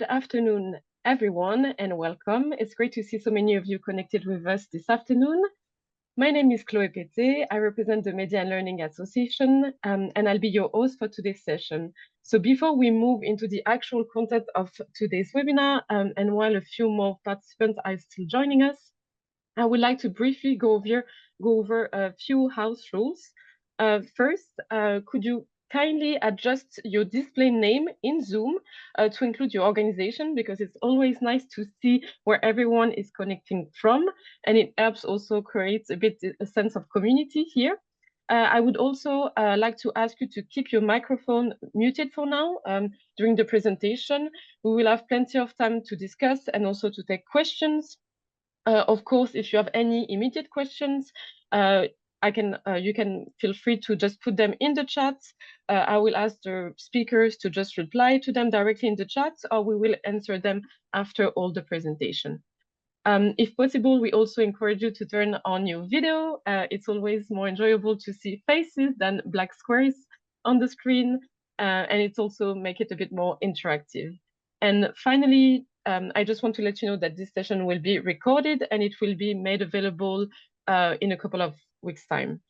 Good afternoon, everyone, and welcome. It's great to see so many of you connected with us this afternoon. My name is Chloé Pété. I represent the Media and Learning Association, and I'll be your host for today's session. So before we move into the actual content of today's webinar, and while a few more participants are still joining us, I would like to briefly go over a few house rules. First, could you kindly adjust your display name in Zoom to include your organization, because it's always nice to see where everyone is connecting from, and it helps also create a sense of community here. I would also like to ask you to keep your microphone muted for now during the presentation. We will have plenty of time to discuss and also to take questions. Of course, if you have any immediate questions, you can feel free to just put them in the chat. I will ask the speakers to just reply to them directly in the chat, or we will answer them after all the presentation. If possible, we also encourage you to turn on your video. It's always more enjoyable to see faces than black squares on the screen, and it's also make it a bit more interactive. And finally, I just want to let you know that this session will be recorded and it will be made available in a couple of weeks' time.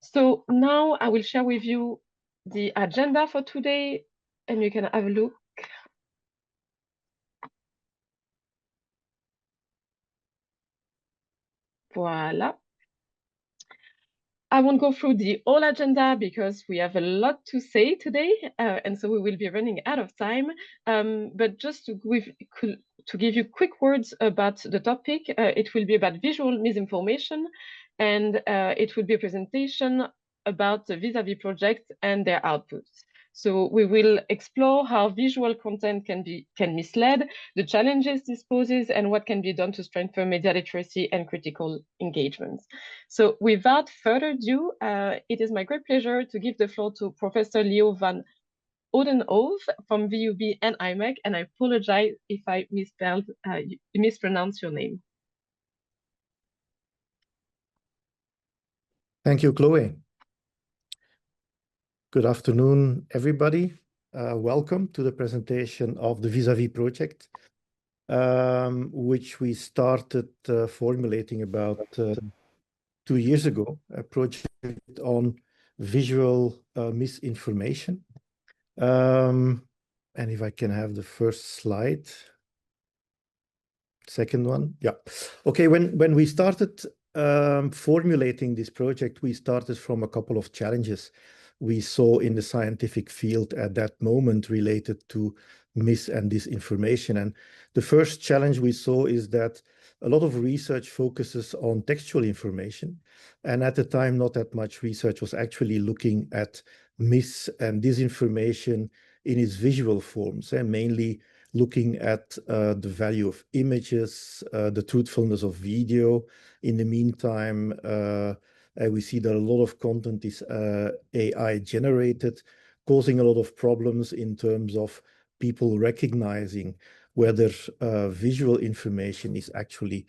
So now I will share with you the agenda for today, and you can have a look. Voila. I won't go through the whole agenda because we have a lot to say today, and so we will be running out of time. But just to give you quick words about the topic, it will be about visual misinformation, and it will be a presentation about the VISAVIS project and their outputs. So we will explore how visual content can mislead, the challenges this poses, and what can be done to strengthen media literacy and critical engagement. So without further ado, it is my great pleasure to give the floor to Professor Leo van Oudenhoven from VUB and IMEC, and I apologize if I mispronounce your name. Thank you, Chloé. Good afternoon, everybody. Welcome to the presentation of the VISAVIS project, which we started formulating about 2 years ago, a project on visual misinformation. And if I can have the first slide. Second one. Yeah. Okay, when we started formulating this project, we started from a couple of challenges we saw in the scientific field at that moment related to mis and disinformation. And the first challenge we saw is that a lot of research focuses on textual information. And at the time, not that much research was actually looking at mis and disinformation in its visual forms, and mainly looking at the value of images, the truthfulness of video. In the meantime, we see that a lot of content is AI generated, causing a lot of problems in terms of people recognizing whether visual information is actually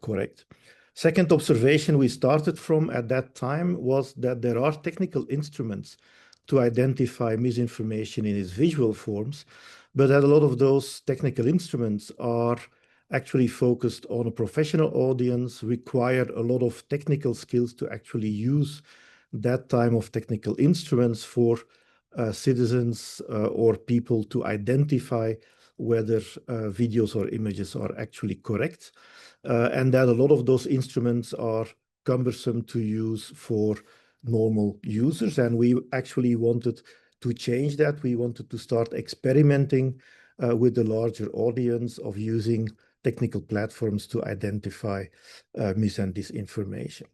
correct. Second observation we started from at that time was that there are technical instruments to identify misinformation in its visual forms, but that a lot of those technical instruments are actually focused on a professional audience, require a lot of technical skills to actually use that type of technical instruments for citizens or people to identify whether videos or images are actually correct. And that a lot of those instruments are cumbersome to use for normal users. And we actually wanted to change that. We wanted to start experimenting with the larger audience of using technical platforms to identify mis and disinformation.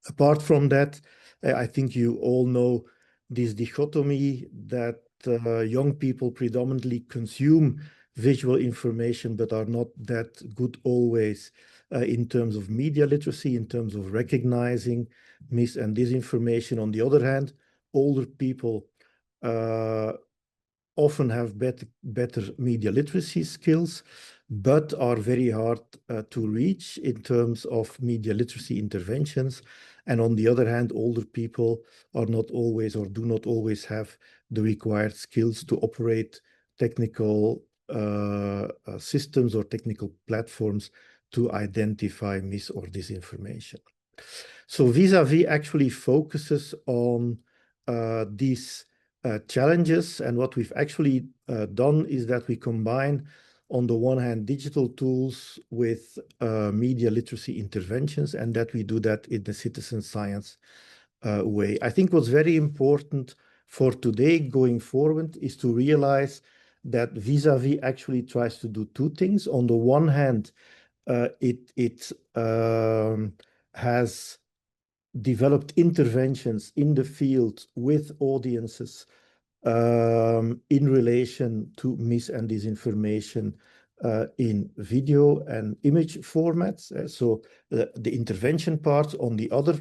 Apart from that, I think you all know this dichotomy that young people predominantly consume visual information, but are not that good always in terms of media literacy, in terms of recognizing mis and disinformation. On the other hand, older people often have better media literacy skills, but are very hard to reach in terms of media literacy interventions. And on the other hand, older people are not always or do not always have the required skills to operate technical systems or technical platforms to identify mis or disinformation. So VISAVIS actually focuses on these challenges, and what we've actually done is that we combine, on the one hand, digital tools with media literacy interventions, and that we do that in the citizen science way. I think what's very important for today going forward is to realize that VISAVIS actually tries to do two things. On the one hand, it has developed interventions in the field with audiences in relation to mis and disinformation in video and image formats. So the intervention part. On the other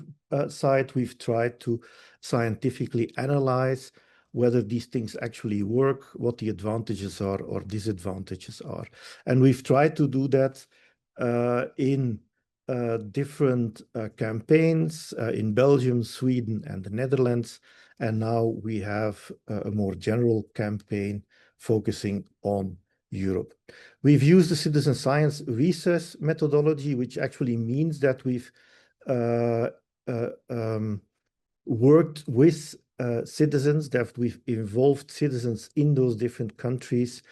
side, we've tried to scientifically analyze whether these things actually work, what the advantages are or disadvantages are. And we've tried to do that in different campaigns in Belgium, Sweden, and the Netherlands. And now we have a more general campaign focusing on Europe. We've used the citizen science research methodology, which actually means that we've worked with citizens, that we've involved citizens in those different countries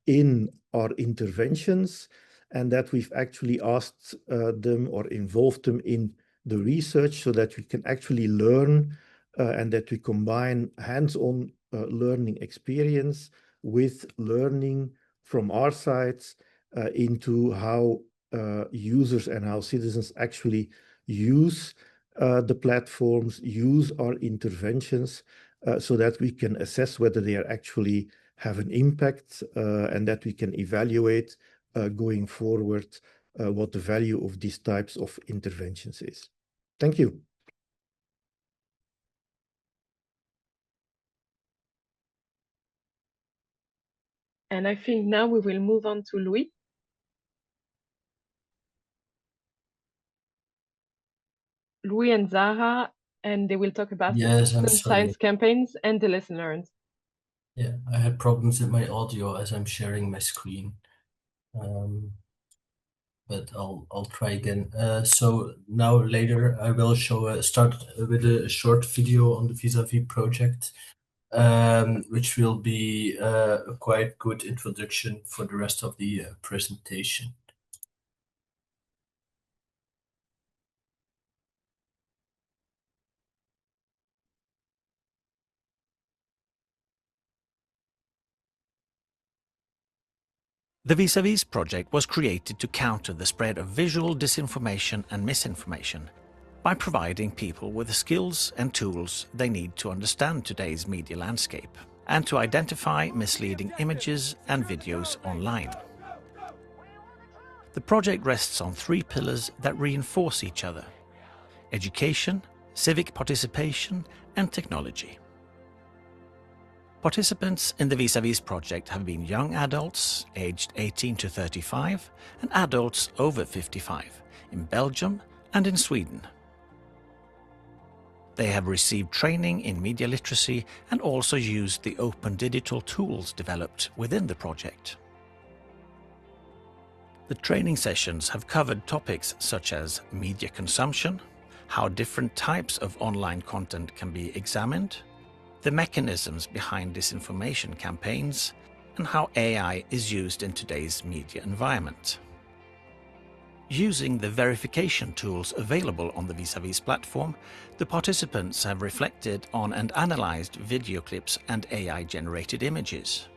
in our interventions, and that we've actually asked them or involved them in the research so that we can actually learn and that we combine hands-on learning experience with learning from our sides into how users and how citizens actually use the platforms, use our interventions, so that we can assess whether they are actually have an impact and that we can evaluate going forward what the value of these types of interventions is. Thank you. And I think now we will move on to Louis. Louis and Zara, and they will talk about citizen science campaigns and the lesson learned. Yeah, I had problems with my audio as I'm sharing my screen. But I'll try again. So now later I will start with a short video on the VISAVIS project, which will be a quite good introduction for the rest of the presentation. The VISAVIS project was created to counter the spread of visual disinformation and misinformation by providing people with the skills and tools they need to understand today's media landscape and to identify misleading images and videos online. The project rests on three pillars that reinforce each other: education, civic participation, and technology. Participants in the VISAVIS project have been young adults aged 18 to 35 and adults over 55 in Belgium and in Sweden. They have received training in media literacy and also used the open digital tools developed within the project. The training sessions have covered topics such as media consumption, how different types of online content can be examined, the mechanisms behind disinformation campaigns, and how AI is used in today's media environment. Using the verification tools available on the VISAVIS platform, the participants have reflected on and analyzed video clips and AI-generated images.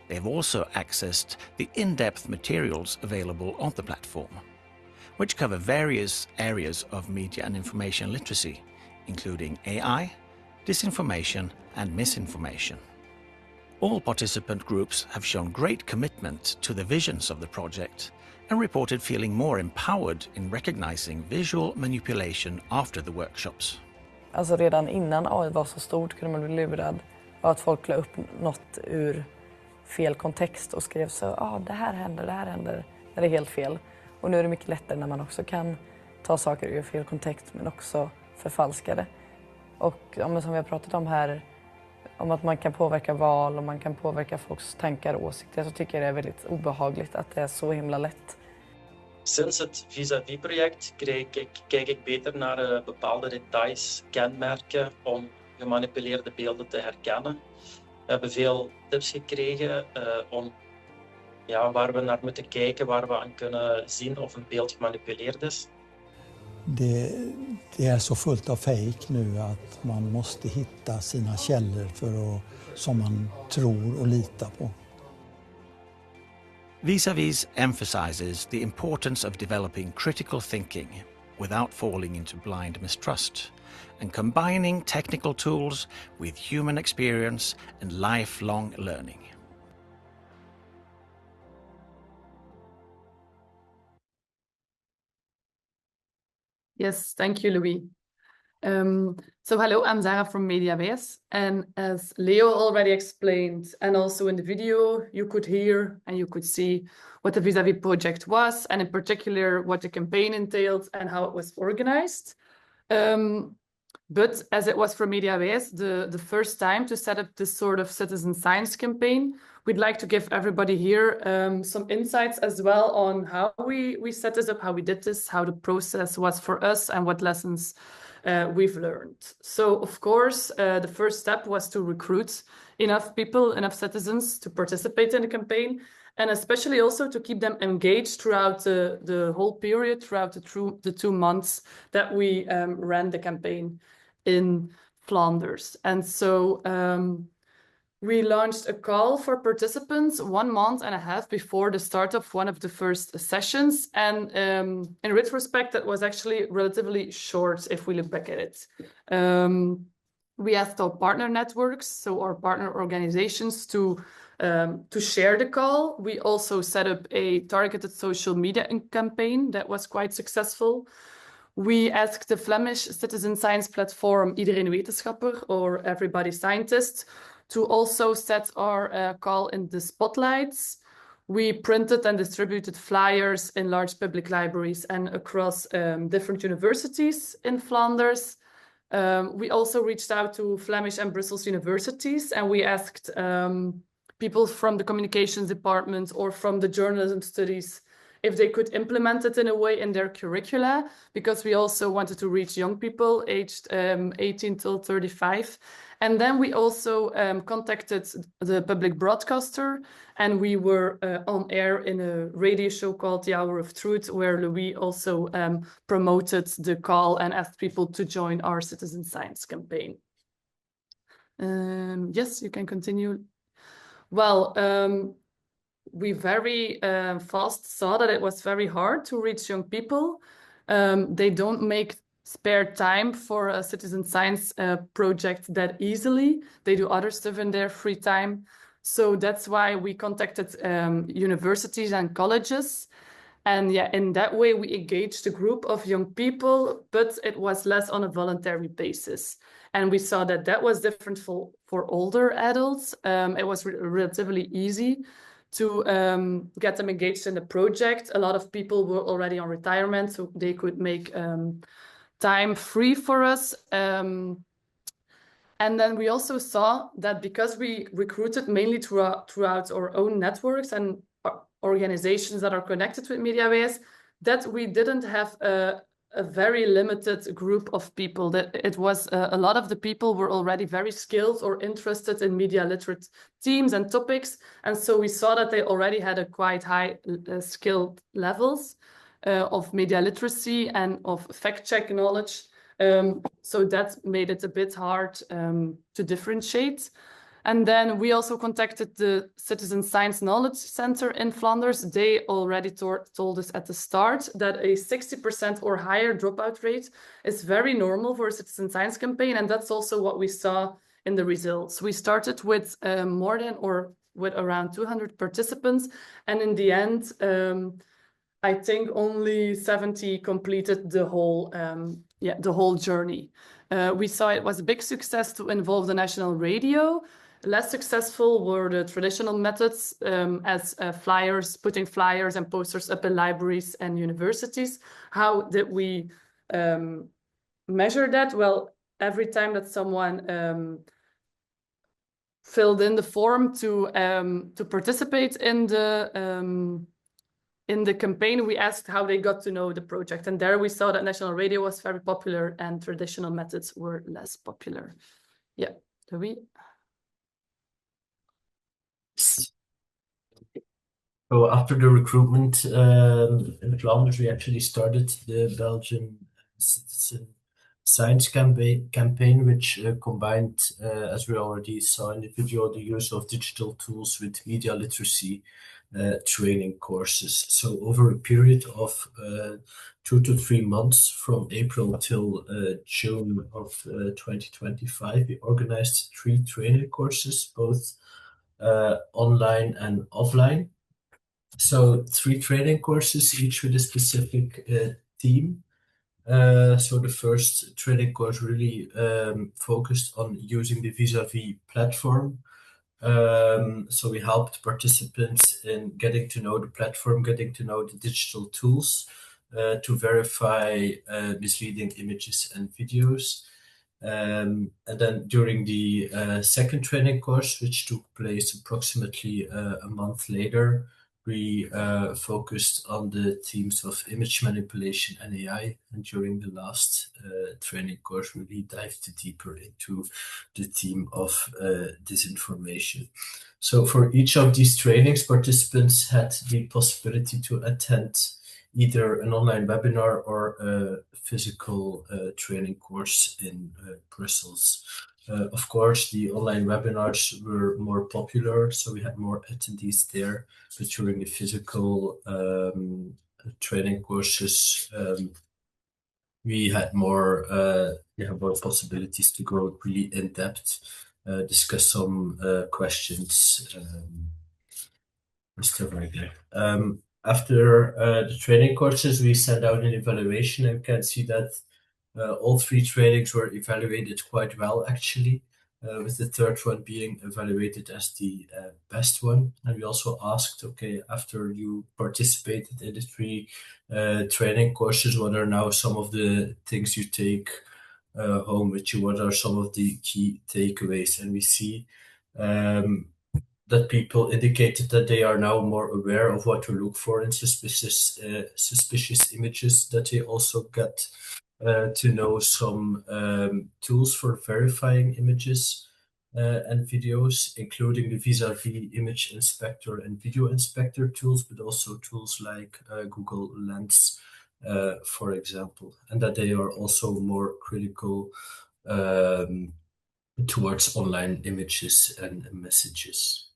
They have also accessed the in-depth materials available on the platform, which cover various areas of media and information literacy, including AI, disinformation, and misinformation. All participant groups have shown great commitment to the visions of the project and reported feeling more empowered in recognizing visual manipulation after the workshops. Alltså redan innan AI var så stort kunde man bli lurad av att folk la upp något ur fel kontext och skrev så det här händer, när det är helt fel. Och nu är det mycket lättare när man också kan ta saker ur fel kontext men också förfalska det. Och som vi har pratat om här, om att man kan påverka val och man kan påverka folks tankar och åsikter, så tycker jag det är väldigt obehagligt att det är så himla lätt. Sinds het VISAVIS-project kijk ik beter naar bepaalde details, kenmerken om gemanipuleerde beelden te herkennen. We hebben veel tips gekregen om waar we naar moeten kijken, waar we aan kunnen zien of een beeld gemanipuleerd is. Det är så fullt av fake nu att man måste hitta sina källor som man tror och litar på. VISAVIS emphasizes the importance of developing critical thinking without falling into blind mistrust and combining technical tools with human experience and lifelong learning. Yes, thank you, Louis. So hello, I'm Zara from VISAVIS, and as Leo already explained, and also in the video, you could hear and you could see what the VISAVIS project was, and in particular, what the campaign entailed and how it was organized. But as it was for VISAVIS, the first time to set up this sort of citizen science campaign, we'd like to give everybody here some insights as well on how we set this up, how we did this, how the process was for us, and what lessons we've learned. So, of course, the first step was to recruit enough people, enough citizens to participate in the campaign, and especially also to keep them engaged throughout the whole period, throughout the 2 months that we ran the campaign in Flanders. And so we launched a call for participants 1.5 months before the start of one of the first sessions. And in retrospect, that was actually relatively short if we look back at it. We asked our partner networks, so our partner organizations, to share the call. We also set up a targeted social media campaign that was quite successful. We asked the Flemish citizen science platform Iedereen Wetenschapper, or Everybody Scientist, to also set our call in the spotlights. We printed and distributed flyers in large public libraries and across different universities in Flanders. We also reached out to Flemish and Brussels universities, and we asked people from the communications department or from the journalism studies if they could implement it in a way in their curricula, because we also wanted to reach young people aged 18 till 35. And then we also contacted the public broadcaster, and we were on air in a radio show called The Hour of Truth, where Louis also promoted the call and asked people to join our citizen science campaign. Yes, you can continue. Well, we very fast saw that it was very hard to reach young people. They don't make spare time for a citizen science project that easily. They do other stuff in their free time. So that's why we contacted universities and colleges. And yeah, in that way, we engaged a group of young people, but it was less on a voluntary basis. And we saw that that was different for older adults. It was relatively easy to get them engaged in the project. A lot of people were already on retirement, so they could make time free for us. And then we also saw that because we recruited mainly throughout our own networks and organizations that are connected with VISAVIS, that we didn't have a very limited group of people. That it was a lot of the people were already very skilled or interested in media literate themes and topics, and so we saw that they already had a quite high skilled levels of media literacy and of fact-check knowledge. So that made it a bit hard to differentiate. And then we also contacted the Citizen Science Knowledge Center in Flanders. They already told us at the start that a 60% or higher dropout rate is very normal for a citizen science campaign. And that's also what we saw in the results. We started with with around 200 participants. And in the end, I think only 70 completed the whole journey. We saw it was a big success to involve the national radio. Less successful were the traditional methods, as putting flyers and posters up in libraries and universities. How did we measure that? Well, every time that someone filled in the form to participate in the campaign, we asked how they got to know the project. And there we saw that national radio was very popular and traditional methods were less popular. Yeah, Louis? So after the recruitment in Flanders, we actually started the Belgian citizen science campaign, which combined, as we already saw in the video, the use of digital tools with media literacy training courses. So over a period of 2 to 3 months, from April till June of 2025, we organized 3 training courses, both online and offline. So 3 training courses, each with a specific theme. So the first training course really focused on using the VISAVIS platform. So we helped participants in getting to know the platform, getting to know the digital tools to verify misleading images and videos. And then during the second training course, which took place approximately a month later, we focused on the themes of image manipulation and AI. And during the last training course, we really dived deeper into the theme of disinformation. So for each of these trainings, participants had the possibility to attend either an online webinar or a physical training course in Brussels. Of course, the online webinars were more popular, so we had more attendees there. But during the physical training courses, we had more possibilities to go really in depth, discuss some questions, and stuff like that. After the training courses, we sent out an evaluation, and can see that all 3 trainings were evaluated quite well, actually, with the third one being evaluated as the best one. And we also asked, okay, after you participated in the 3 training courses, what are now some of the things you take home with you? What are some of the key takeaways? And we see that people indicated that they are now more aware of what to look for in suspicious images, that they also got to know some tools for verifying images and videos, including the VISAVIS image inspector and video inspector tools, but also tools like Google Lens, for example, and that they are also more critical towards online images and messages.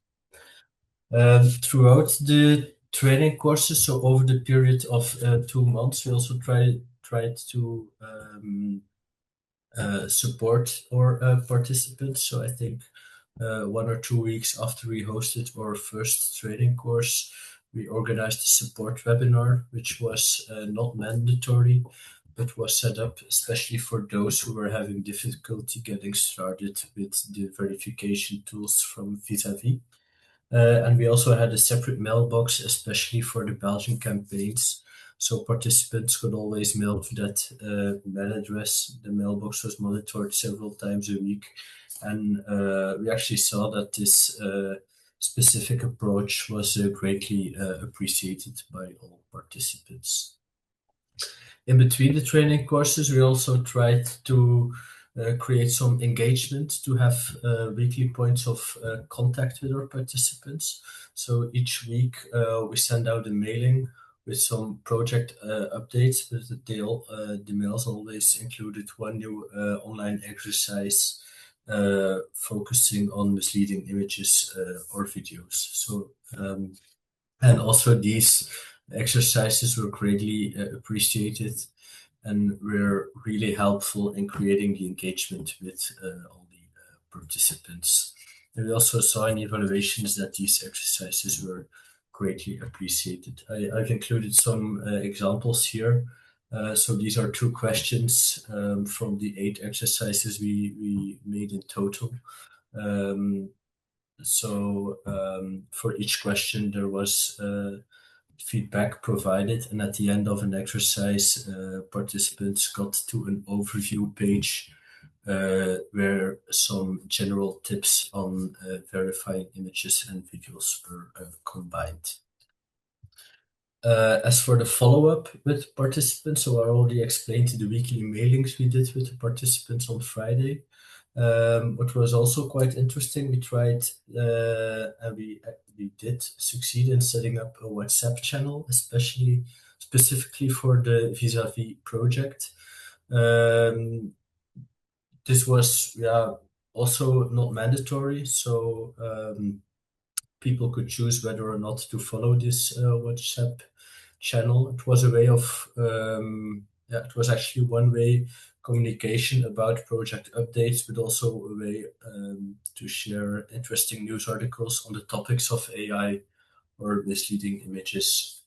Throughout the training courses, so over the period of 2 months, we also tried to support our participants. So I think 1 or 2 weeks after we hosted our first training course, we organized a support webinar, which was not mandatory, but was set up especially for those who were having difficulty getting started with the verification tools from VISAVIS. And we also had a separate mailbox, especially for the Belgian campaigns. So participants could always mail to that mail address. The mailbox was monitored several times a week. And we actually saw that this specific approach was greatly appreciated by all participants. In between the training courses, we also tried to create some engagement, to have weekly points of contact with our participants. So each week we send out a mailing with some project updates, but the mails always included one new online exercise focusing on misleading images or videos. So and also these exercises were greatly appreciated and were really helpful in creating the engagement with all the participants. And we also saw in evaluations that these exercises were greatly appreciated. I've included some examples here. So these are 2 questions from the 8 exercises we made in total. For each question, there was feedback provided, and at the end of an exercise, participants got to an overview page where some general tips on verifying images and videos were combined. As for the follow-up with participants, so I already explained the weekly mailings we did with the participants on Friday. What was also quite interesting, we tried and we did succeed in setting up a WhatsApp channel, specifically for the VISAVIS project. This was also not mandatory, so people could choose whether or not to follow this WhatsApp channel. It was a way of it was actually one-way communication about project updates, but also a way to share interesting news articles on the topics of AI or misleading images.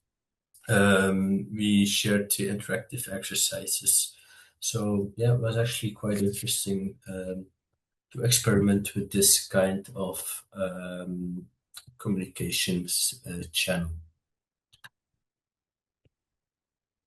We shared the interactive exercises. So yeah, it was actually quite interesting to experiment with this kind of communications channel.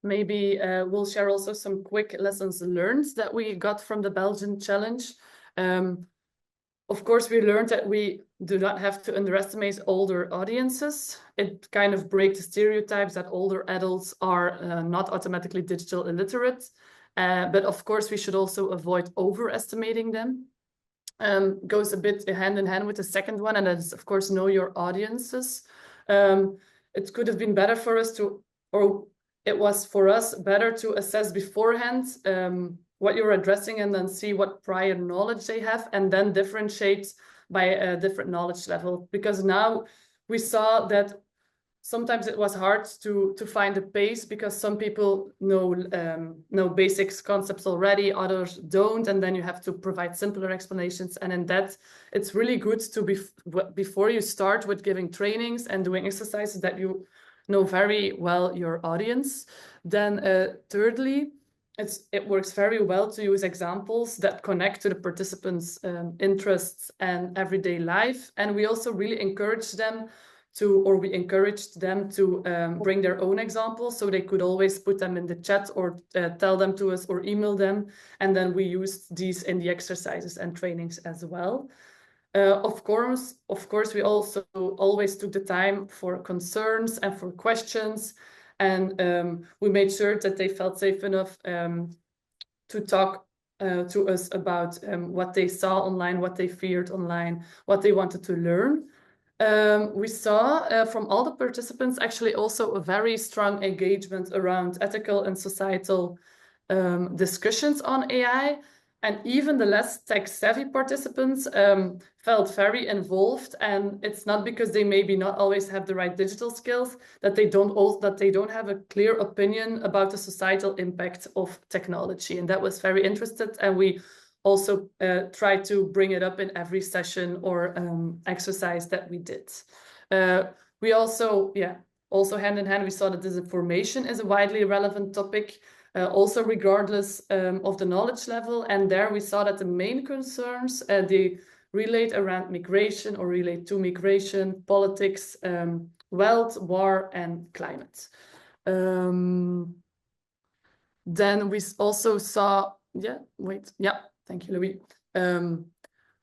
Maybe we'll share also some quick lessons learned that we got from the Belgian challenge. Of course, we learned that we do not have to underestimate older audiences. It kind of breaks the stereotypes that older adults are not automatically digital illiterate. But of course, we should also avoid overestimating them. Goes a bit hand in hand with the second one, and that is, of course, know your audiences. It could have been better for us to, or it was for us better to assess beforehand what you're addressing and then see what prior knowledge they have and then differentiate by a different knowledge level. Because now we saw that sometimes it was hard to find a pace because some people know basics concepts already, others don't, and then you have to provide simpler explanations. And in that, it's really good to before you start with giving trainings and doing exercises that you know very well your audience. Then thirdly, it works very well to use examples that connect to the participants' interests and everyday life. And we also really encouraged them to bring their own examples, so they could always put them in the chat or tell them to us or email them. And then we used these in the exercises and trainings as well. Of course, we also always took the time for concerns and for questions. And we made sure that they felt safe enough to talk to us about what they saw online, what they feared online, what they wanted to learn. We saw from all the participants actually also a very strong engagement around ethical and societal discussions on AI. And even the less tech-savvy participants felt very involved. And it's not because they maybe not always have the right digital skills that they don't have a clear opinion about the societal impact of technology. And that was very interesting. And we also try to bring it up in every session or exercise that we did. We also hand in hand, we saw that disinformation is a widely relevant topic, also regardless of the knowledge level. And there we saw that the main concerns, they relate around migration or relate to migration, politics, wealth, war, and climate. Then we also saw, thank you, Louis.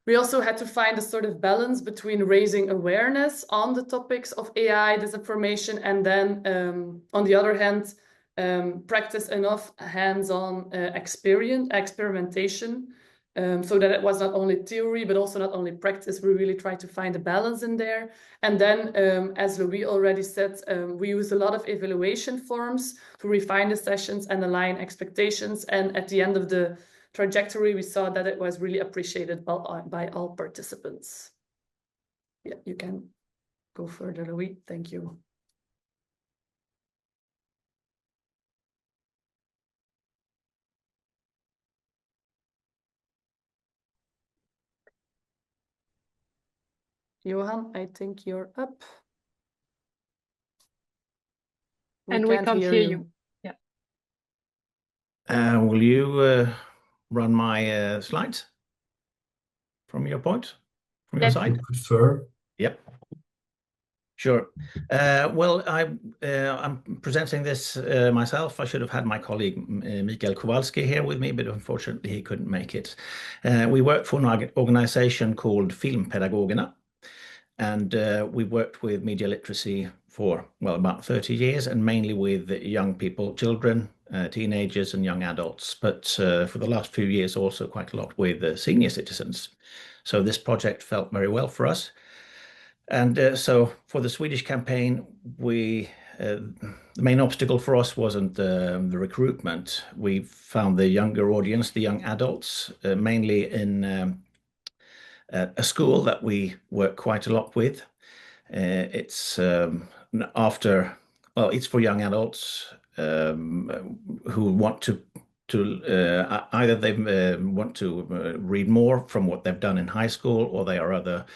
We also had to find a sort of balance between raising awareness on the topics of AI, disinformation, and then on the other hand, practice enough hands-on experimentation so that it was not only theory, but also not only practice. We really tried to find a balance in there. And then, as Louis already said, we used a lot of evaluation forms to refine the sessions and align expectations. And at the end of the trajectory, we saw that it was really appreciated by all participants. Yeah, you can go further, Louis. Thank you. Johan, I think you're up. We can't hear you. Yeah. Will you run my slides from your point, from your side? Prefer. Yep. Sure. Well, I'm presenting this myself. I should have had my colleague Mikael Kowalski here with me, but unfortunately he couldn't make it. We work for an organization called Filmpedagogerna, and we worked with media literacy for, well, about 30 years, and mainly with young people, children, teenagers, and young adults. But for the last few years, also quite a lot with senior citizens. So this project felt very well for us. And so for the Swedish campaign, the main obstacle for us wasn't the recruitment. We found the younger audience, the young adults, mainly in a school that we work quite a lot with. It's it's for young adults who want to either they want to read more from what they've done in high school, or they are other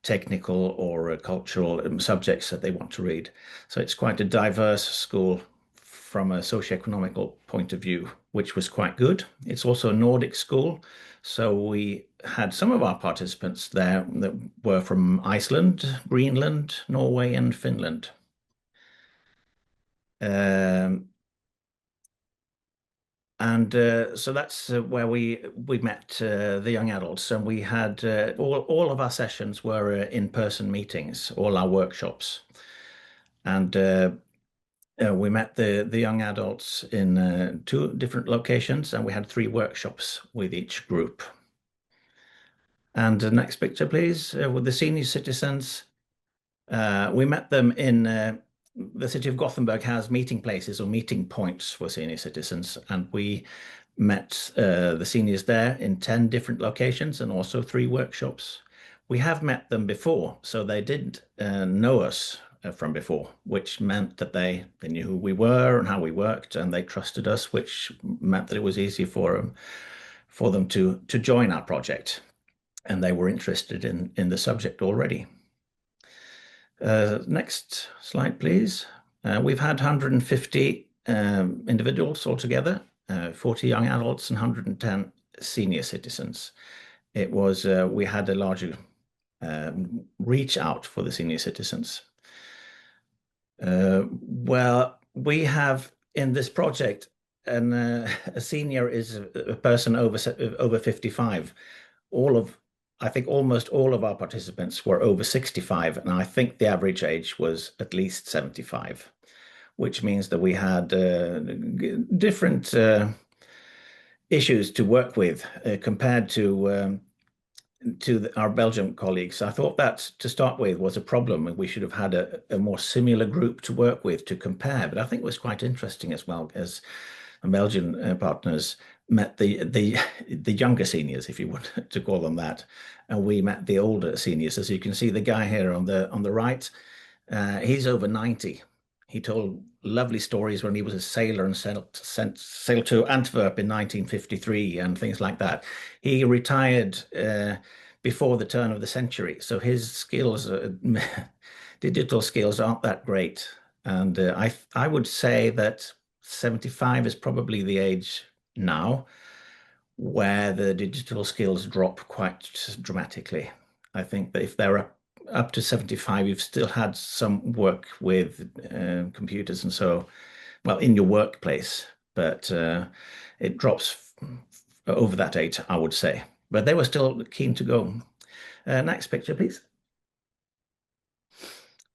technical or cultural subjects that they want to read. So it's quite a diverse school from a socioeconomical point of view, which was quite good. It's also a Nordic school, so we had some of our participants there that were from Iceland, Greenland, Norway, and Finland. So that's where we met the young adults, and we had all of our sessions were in-person meetings, all our workshops, and we met the young adults in 2 different locations, and we had 3 workshops with each group. And the next picture, please, with the senior citizens. We met them in the city of Gothenburg has meeting places or meeting points for senior citizens, and we met the seniors there in 10 different locations and also 3 workshops. We have met them before, so they did know us from before, which meant that they knew who we were and how we worked, and they trusted us, which meant that it was easy for them to join our project, and they were interested in the subject already. Next slide, please. We've had 150 individuals altogether, 40 young adults and 110 senior citizens. It was we had a larger reach out for the senior citizens. Well, we have in this project, a senior is a person over 55. I think almost all of our participants were over 65, and I think the average age was at least 75, which means that we had different issues to work with compared to our Belgian colleagues. I thought that to start with was a problem, and we should have had a more similar group to work with to compare. But I think it was quite interesting as well, as Belgian partners met the younger seniors, if you want to call them that, and we met the older seniors. As you can see, the guy here on the right, he's over 90. He told lovely stories when he was a sailor and sailed to Antwerp in 1953 and things like that. He retired before the turn of the century, so his skills, digital skills, aren't that great. And I would say that 75 is probably the age now where the digital skills drop quite dramatically. I think that if they're up to 75, you've still had some work with computers and so, well, in your workplace, but it drops over that age, I would say. But they were still keen to go. Next picture, please.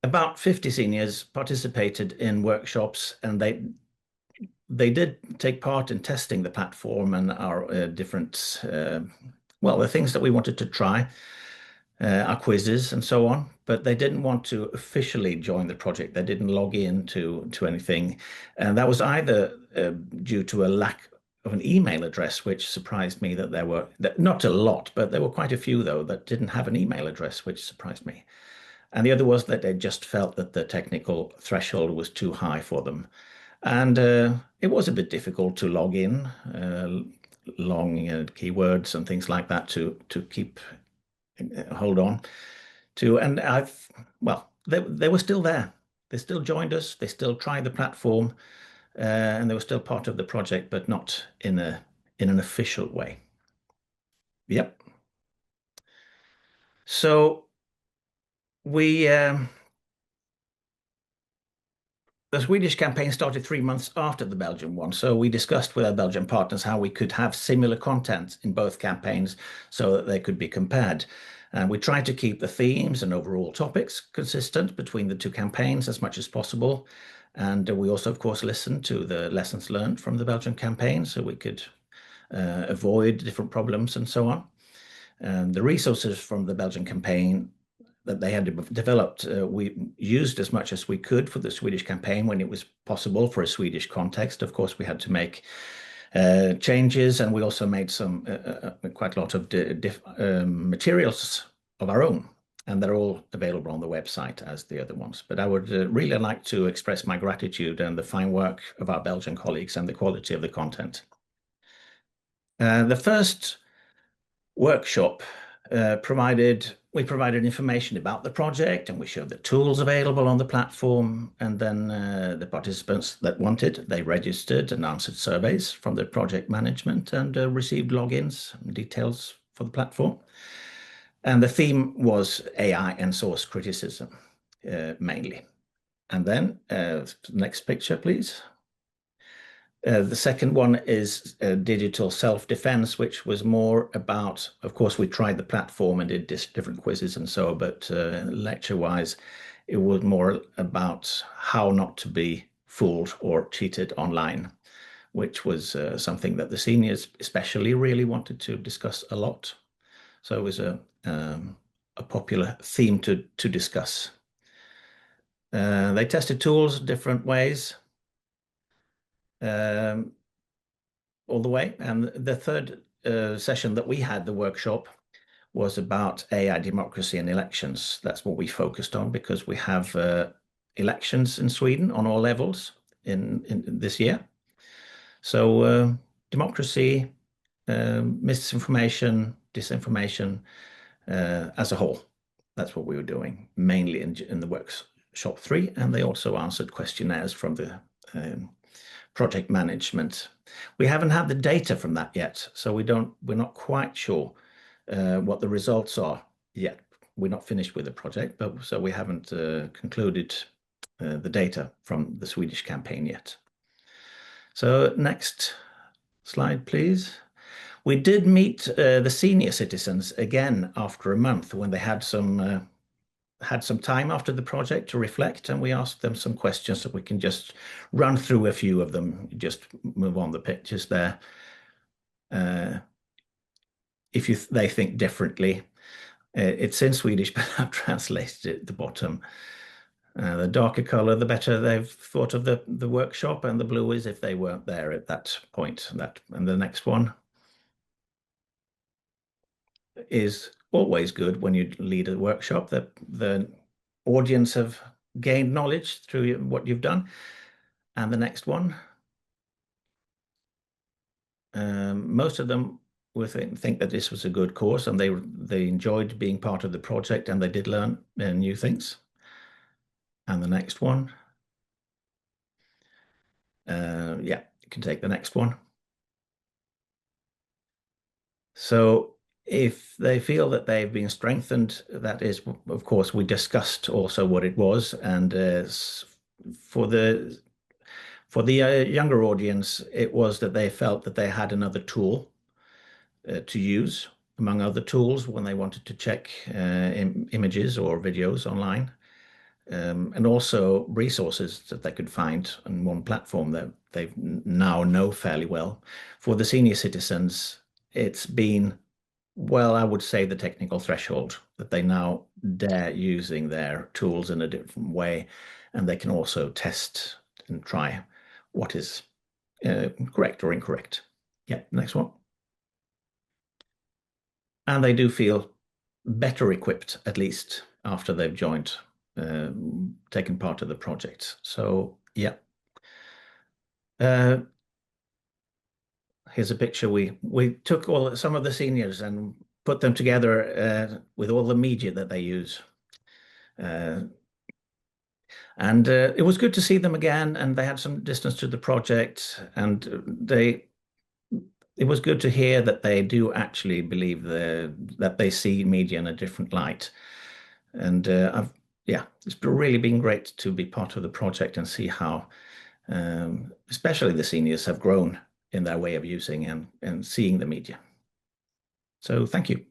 About 50 seniors participated in workshops, and they did take part in testing the platform and our different, the things that we wanted to try, our quizzes and so on, but they didn't want to officially join the project. They didn't log in to anything. And that was either due to a lack of an email address, which surprised me that there were, not a lot, but there were quite a few, though, that didn't have an email address, which surprised me. And the other was that they just felt that the technical threshold was too high for them. And it was a bit difficult to log in, long keywords and things like that to keep hold on to. And they were still there. They still joined us. They still tried the platform, and they were still part of the project, but not in an official way. Yep. So we the Swedish campaign started 3 months after the Belgian one, so we discussed with our Belgian partners how we could have similar content in both campaigns so that they could be compared. And we tried to keep the themes and overall topics consistent between the two campaigns as much as possible. And we also, of course, listened to the lessons learned from the Belgian campaign so we could avoid different problems and so on. The resources from the Belgian campaign that they had developed, we used as much as we could for the Swedish campaign when it was possible for a Swedish context. Of course, we had to make changes, and we also made some quite a lot of materials of our own, and they're all available on the website as the other ones. But I would really like to express my gratitude and the fine work of our Belgian colleagues and the quality of the content. The first workshop we provided information about the project, and we showed the tools available on the platform, and then the participants that wanted, they registered and answered surveys from the project management and received logins and details for the platform. And the theme was AI and source criticism mainly. And then next picture, please. The second one is digital self-defense, which was more about, of course, we tried the platform and did different quizzes and so, but lecture-wise, it was more about how not to be fooled or cheated online, which was something that the seniors especially really wanted to discuss a lot. So it was a popular theme to discuss. They tested tools different ways. All the way. And the third session that we had, the workshop, was about AI democracy and elections. That's what we focused on because we have elections in Sweden on all levels in this year. So democracy, misinformation, disinformation as a whole. That's what we were doing mainly in the workshop 3. And they also answered questionnaires from the project management. We haven't had the data from that yet, so we're not quite sure what the results are yet. We're not finished with the project, but so we haven't concluded the data from the Swedish campaign yet. So next slide, please. We did meet the senior citizens again after a month when they had some time after the project to reflect, and we asked them some questions so we can just run through a few of them. Just move on the pictures there. If they think differently, it's in Swedish, but I've translated it at the bottom. The darker color, the better they've thought of the workshop, and the blue is if they weren't there at that point. And the next one is always good when you lead a workshop, that the audience have gained knowledge through what you've done. And the next one, most of them think that this was a good course, and they enjoyed being part of the project, and they did learn new things. And the next one, yeah, you can take the next one. So if they feel that they've been strengthened, that is, of course, we discussed also what it was. And for the younger audience, it was that they felt that they had another tool to use, among other tools, when they wanted to check images or videos online. And also resources that they could find on one platform that they now know fairly well. For the senior citizens, it's been, well, I would say the technical threshold, that they now dare using their tools in a different way, and they can also test and try what is correct or incorrect. Yeah, next one. And they do feel better equipped, at least after they've joined, taken part of the project. So yeah. Here's a picture. We took some of the seniors and put them together with all the media that they use. And it was good to see them again, and they had some distance to the project, and it was good to hear that they do actually believe that they see media in a different light. And yeah, it's really been great to be part of the project and see how especially the seniors have grown in their way of using and seeing the media. So thank you.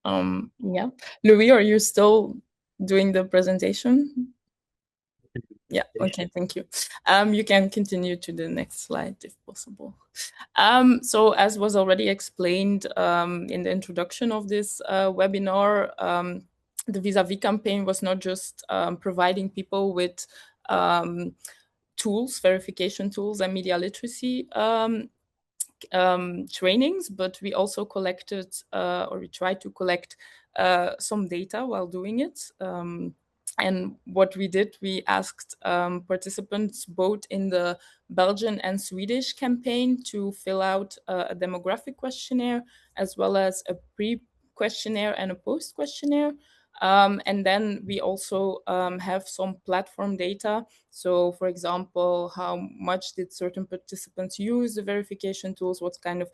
Yeah, Louis, are you still doing the presentation? Yeah, okay, thank you. You can continue to the next slide if possible. So as was already explained in the introduction of this webinar, the VISAVIS campaign was not just providing people with tools, verification tools and media literacy trainings, but we also collected or we tried to collect some data while doing it. And what we did, we asked participants both in the Belgian and Swedish campaign to fill out a demographic questionnaire, as well as a pre-questionnaire and a post-questionnaire. And then we also have some platform data. So, for example, how much did certain participants use the verification tools? What kind of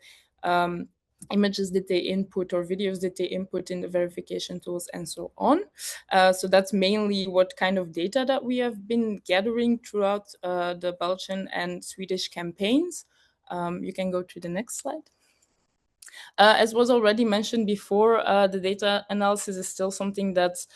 images did they input or videos did they input in the verification tools, and so on. So that's mainly what kind of data that we have been gathering throughout the Belgian and Swedish campaigns. You can go to the next slide. As was already mentioned before, the data analysis is still something that's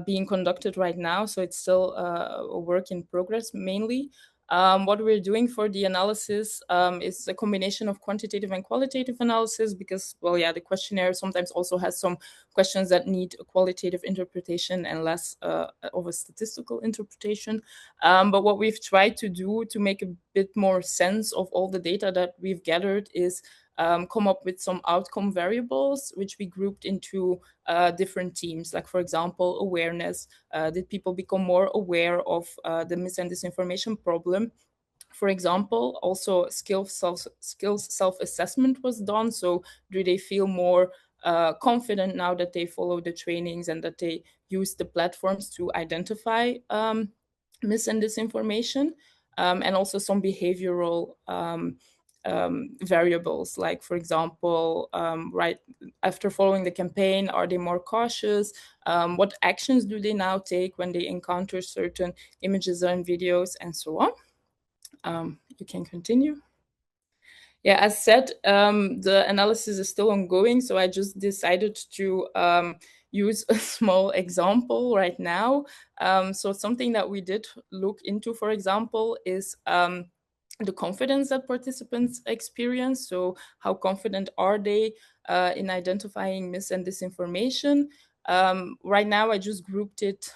being conducted right now, so it's still a work in progress mainly. What we're doing for the analysis is a combination of quantitative and qualitative analysis because, well, yeah, the questionnaire sometimes also has some questions that need a qualitative interpretation and less of a statistical interpretation. But what we've tried to do to make a bit more sense of all the data that we've gathered is come up with some outcome variables, which we grouped into different teams. Like, for example, awareness. Did people become more aware of the mis and disinformation problem? For example, also skills self-assessment was done. So do they feel more confident now that they follow the trainings and that they use the platforms to identify mis and disinformation? And also some behavioral variables, like, for example, right after following the campaign, are they more cautious? What actions do they now take when they encounter certain images and videos, and so on? You can continue. Yeah, as said, the analysis is still ongoing, so I just decided to use a small example right now. So something that we did look into, for example, is the confidence that participants experience. So how confident are they in identifying mis and disinformation? Right now, I just grouped it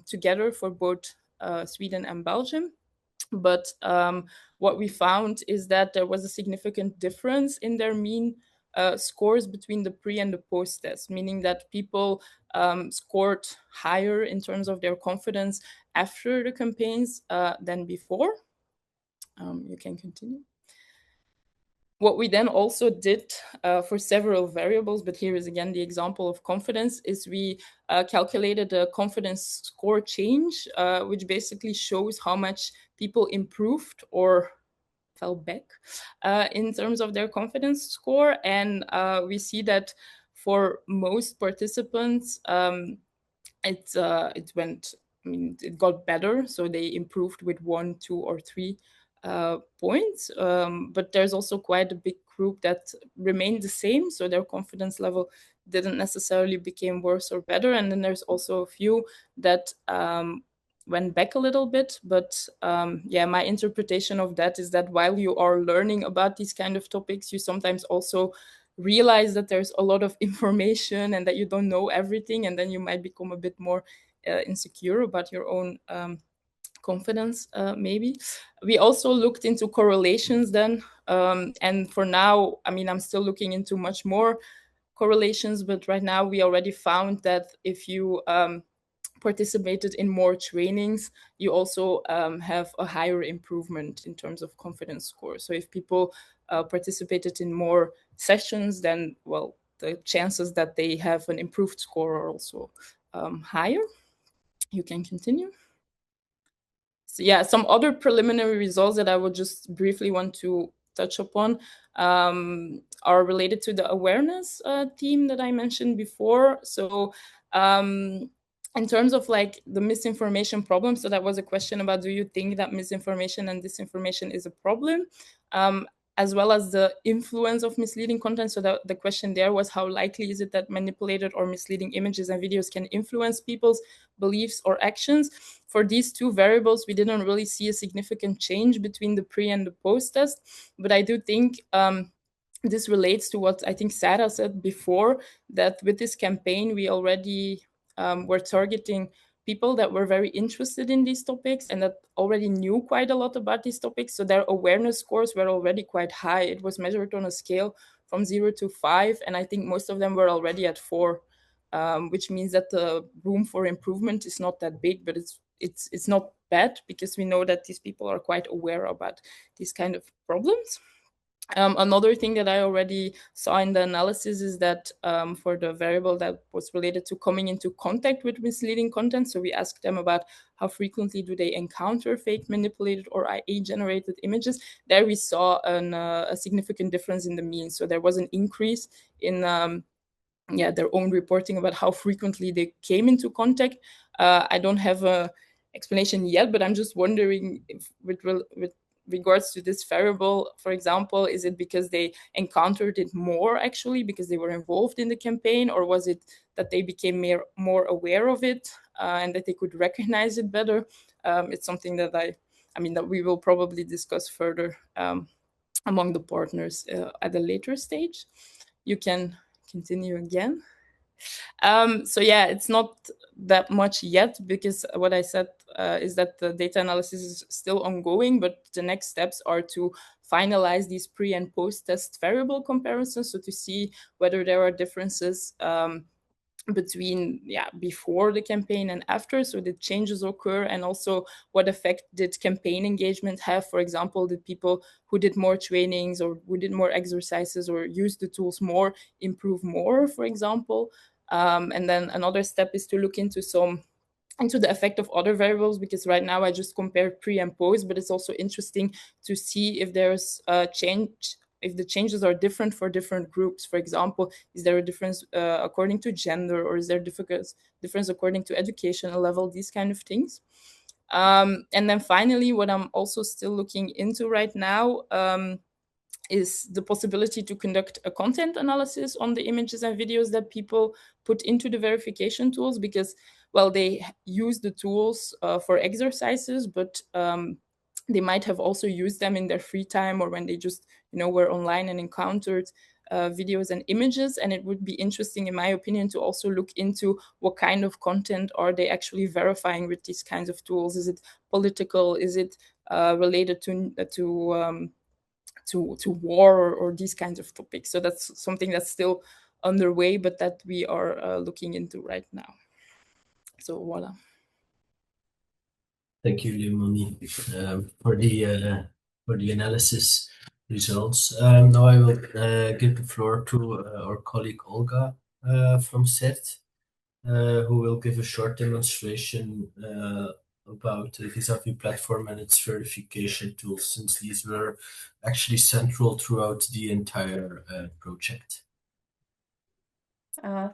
together for both Sweden and Belgium. But what we found is that there was a significant difference in their mean scores between the pre and the post test, meaning that people scored higher in terms of their confidence after the campaigns than before. You can continue. What we then also did for several variables, but here is again the example of confidence, is we calculated a confidence score change, which basically shows how much people improved or fell back in terms of their confidence score. And we see that for most participants, it went, I mean, it got better. So they improved with 1, 2, or 3 points. But there's also quite a big group that remained the same. So their confidence level didn't necessarily become worse or better. And then there's also a few that went back a little bit. But yeah, my interpretation of that is that while you are learning about these kind of topics, you sometimes also realize that there's a lot of information and that you don't know everything, and then you might become a bit more insecure about your own confidence, maybe. We also looked into correlations then, and for now, I mean, I'm still looking into much more correlations, but right now we already found that if you participated in more trainings, you also have a higher improvement in terms of confidence score. So if people participated in more sessions, then, well, the chances that they have an improved score are also higher. You can continue. So yeah, some other preliminary results that I would just briefly want to touch upon are related to the awareness theme that I mentioned before. So in terms of like the misinformation problem, so that was a question about, do you think that misinformation and disinformation is a problem? As well as the influence of misleading content. So the question there was, how likely is it that manipulated or misleading images and videos can influence people's beliefs or actions? For these two variables, we didn't really see a significant change between the pre and the post test, but I do think this relates to what I think Sarah said before, that with this campaign, we already were targeting people that were very interested in these topics and that already knew quite a lot about these topics. So their awareness scores were already quite high. It was measured on a scale from 0 to 5. And I think most of them were already at 4, which means that the room for improvement is not that big, but it's not bad, because we know that these people are quite aware about these kind of problems. Another thing that I already saw in the analysis is that for the variable that was related to coming into contact with misleading content, so we asked them about how frequently do they encounter fake, manipulated, or AI-generated images. There we saw a significant difference in the mean. So there was an increase in their own reporting about how frequently they came into contact. I don't have a explanation yet, but I'm just wondering if with regards to this variable, for example, is it because they encountered it more actually because they were involved in the campaign, or was it that they became more aware of it and that they could recognize it better? It's something that that we will probably discuss further among the partners at a later stage. You can continue again. So yeah, it's not that much yet, because what I said is that the data analysis is still ongoing, but the next steps are to finalize these pre and post test variable comparisons, so to see whether there are differences between before the campaign and after, so did changes occur, and also what effect did campaign engagement have. For example, did people who did more trainings or who did more exercises or used the tools more improve more, for example? And then another step is to look into the effect of other variables, because right now I just compared pre and post, but it's also interesting to see if there's a change, if the changes are different for different groups. For example, is there a difference according to gender, or is there difference according to educational level, these kind of things. And then finally, what I'm also still looking into right now is the possibility to conduct a content analysis on the images and videos that people put into the verification tools, because, well, they use the tools for exercises, but they might have also used them in their free time, or when they just, were online and encountered videos and images. And it would be interesting, in my opinion, to also look into what kind of content are they actually verifying with these kinds of tools. Is it political? Is it related to war or these kinds of topics? So that's something that's still underway, but that we are looking into right now. So voila. Thank you, Lemoni, for the analysis results. Now I will give the floor to our colleague Olga from CERT, who will give a short demonstration about the VISAVIS platform and its verification tools, since these were actually central throughout the entire project.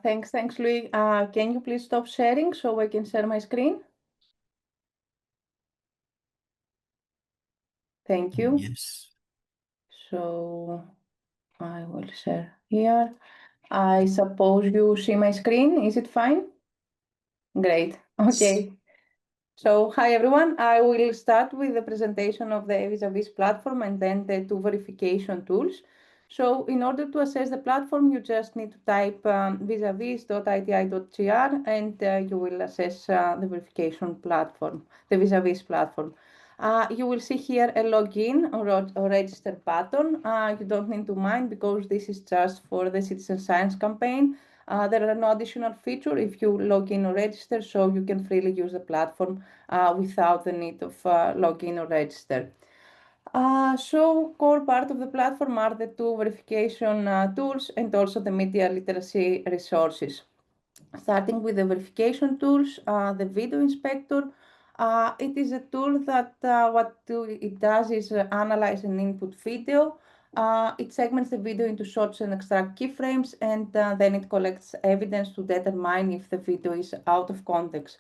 Thanks, Louis. Can you please stop sharing so I can share my screen? Thank you. Yes. So I will share here. I suppose you see my screen. Is it fine? Great. Okay. So hi everyone. I will start with the presentation of the VISAVIS platform and then the two verification tools. So in order to access the platform, you just need to type visavis.iti.gr and you will access the verification platform, the VISAVIS platform. You will see here a login or register button. You don't need to mind, because this is just for the citizen science campaign. There are no additional features if you log in or register, so you can freely use the platform without the need of login or register. So core part of the platform are the two verification tools and also the media literacy resources. Starting with the verification tools, the video inspector. It is a tool that what it does is analyze an input video It segments the video into shots and extract keyframes, and then it collects evidence to determine if the video is out of context.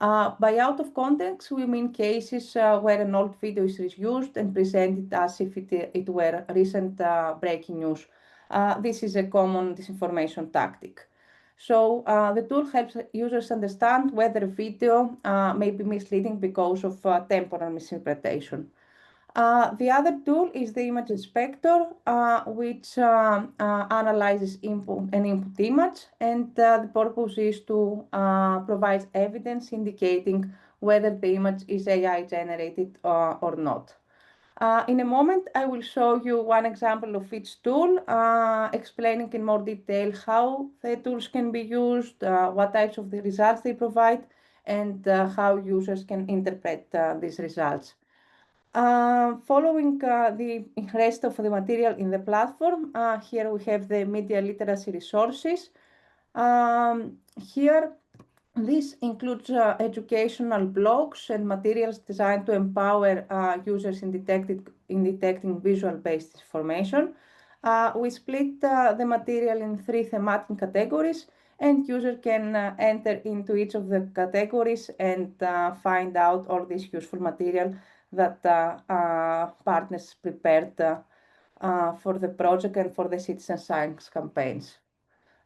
By out of context, we mean cases where an old video is reused and presented as if it were recent breaking news. This is a common disinformation tactic. So the tool helps users understand whether a video may be misleading because of temporal misinterpretation. The other tool is the image inspector, which analyzes an input image, and the purpose is to provide evidence indicating whether the image is AI generated or not. In a moment, I will show you one example of each tool, explaining in more detail how the tools can be used, what types of the results they provide, and how users can interpret these results. Following the rest of the material in the platform, here we have the media literacy resources. Here, this includes educational blogs and materials designed to empower users in detecting visual-based information. We split the material in 3 thematic categories, and user can enter into each of the categories and find out all this useful material that partners prepared for the project and for the citizen science campaigns.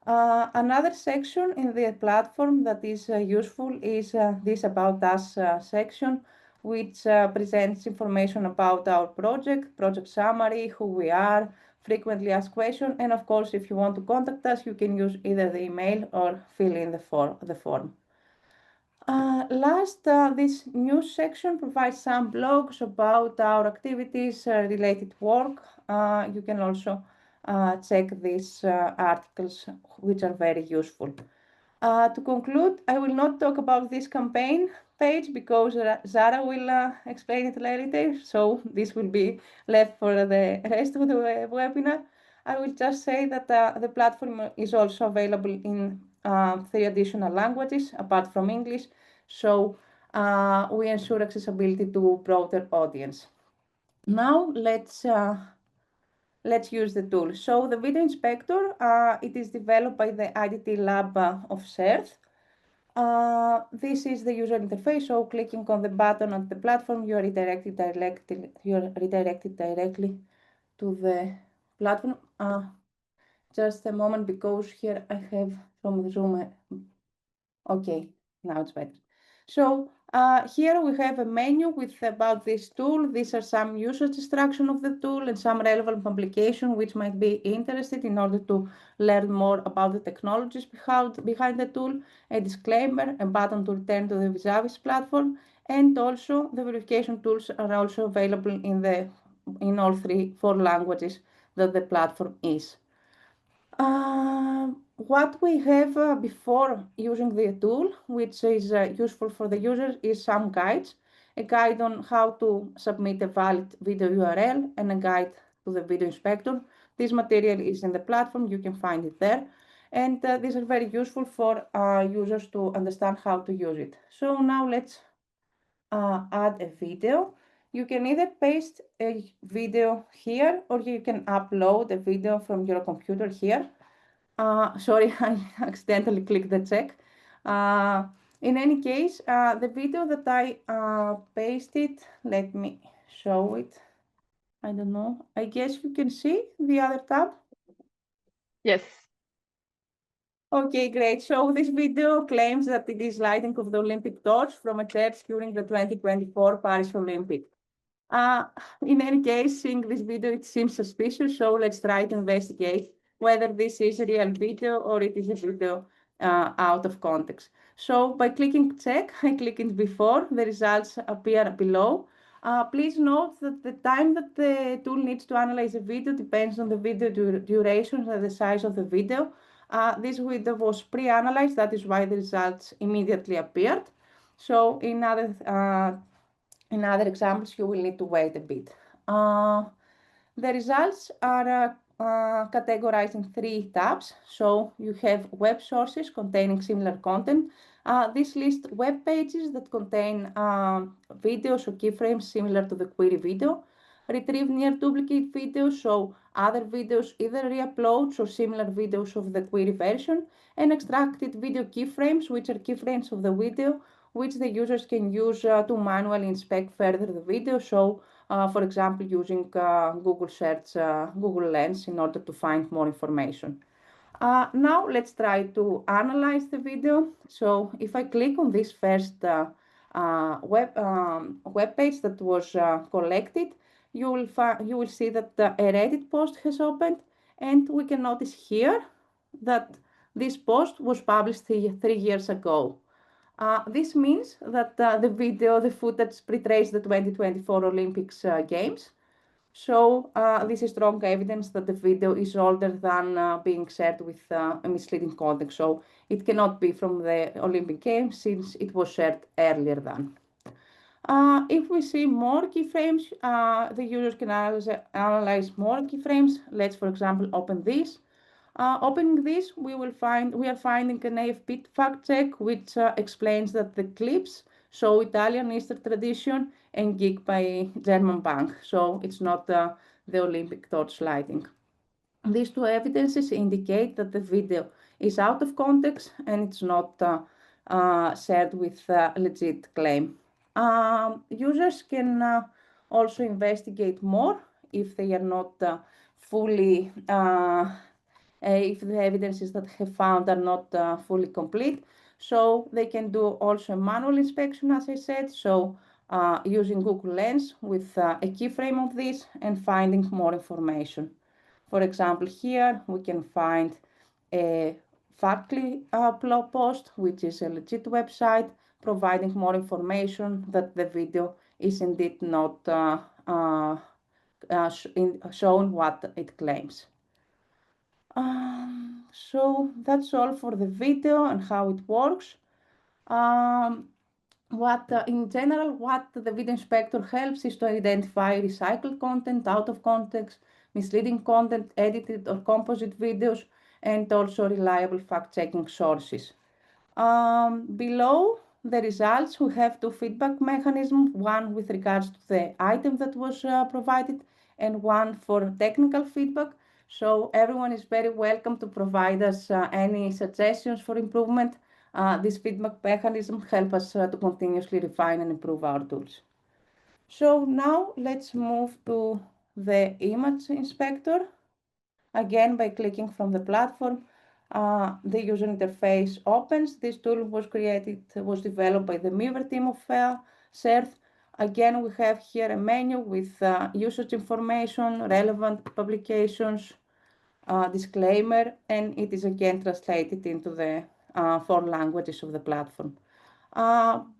Another section in the platform that is useful is this About Us section, which presents information about our project summary, who we are, frequently asked questions, and of course, if you want to contact us, you can use either the email or fill in the form. Last, this news section provides some blogs about our activities, related work. You can also check these articles, which are very useful. To conclude, I will not talk about this campaign page because Zara will explain it later, so this will be left for the rest of the webinar. I will just say that the platform is also available in 3 additional languages apart from English, so we ensure accessibility to a broader audience. Now let's use the tool. So the video inspector, it is developed by the IDT lab of CERT. This is the user interface, so clicking on the button on the platform, you are redirected directly to the platform. Just a moment, because here I have from the Zoom. Okay, now it's better. So here we have a menu with about this tool. These are some usage instructions of the tool and some relevant publication which might be interested in order to learn more about the technologies behind the tool, a disclaimer, a button to return to the VISAVIS platform, and also the verification tools are also available in all 4 languages that the platform is. What we have before using the tool, which is useful for the users, is some guides. A guide on how to submit a valid video URL and a guide to the video inspector. This material is in the platform, you can find it there. And these are very useful for users to understand how to use it. So now let's add a video. You can either paste a video here or you can upload a video from your computer here. Sorry, I accidentally clicked the check. In any case, the video that I pasted, let me show it. I don't know. I guess you can see the other tab. Yes. Okay, great. So this video claims that it is lighting of the Olympic torch from a church during the 2024 Paris Olympic. In any case, seeing this video, it seems suspicious, so let's try to investigate whether this is a real video or it is a video out of context. So by clicking check, I click it before, the results appear below. Please note that the time that the tool needs to analyze a video depends on the video duration and the size of the video. This video was pre-analyzed, that is why the results immediately appeared. So in other examples, you will need to wait a bit. The results are categorized in 3 tabs. So you have web sources containing similar content. This lists web pages that contain videos or keyframes similar to the query video. retrieve near duplicate videos, so other videos, either re-uploads or similar videos of the query version, and extracted video keyframes, which are keyframes of the video, which the users can use to manually inspect further the video. So, for example, using Google search, Google Lens in order to find more information. Now let's try to analyze the video. So if I click on this first web page that was collected, you will see that a Reddit post has opened, and we can notice here that this post was published 3 years ago. This means that the footage portrays the 2024 Olympics Games. So this is strong evidence that the video is older than being shared with a misleading context. So it cannot be from the Olympic Games since it was shared earlier than. If we see more keyframes, the user can analyze more keyframes. Let's, for example, open this. Opening this, we are finding an AFP fact check, which explains that the clips show Italian Easter tradition and gig by German bank. So it's not the Olympic torch lighting. These two evidences indicate that the video is out of context and it's not shared with a legit claim. Users can also investigate more if they are not fully if the evidences that have found are not fully complete. So they can do also a manual inspection, as I said, so using Google Lens with a keyframe of this and finding more information. For example, here we can find a Factly blog post, which is a legit website, providing more information that the video is indeed not shown what it claims. So that's all for the video and how it works. In general, what the video inspector helps is to identify recycled content, out of context, misleading content, edited or composite videos, and also reliable fact-checking sources. Below the results, we have two feedback mechanisms, one with regards to the item that was provided and one for technical feedback. So everyone is very welcome to provide us any suggestions for improvement. This feedback mechanism helps us to continuously refine and improve our tools. So now let's move to the image inspector. Again, by clicking from the platform, the user interface opens. This tool was developed by the Miver team of CERT. Again, we have here a menu with usage information, relevant publications, disclaimer, and it is again translated into the 4 languages of the platform.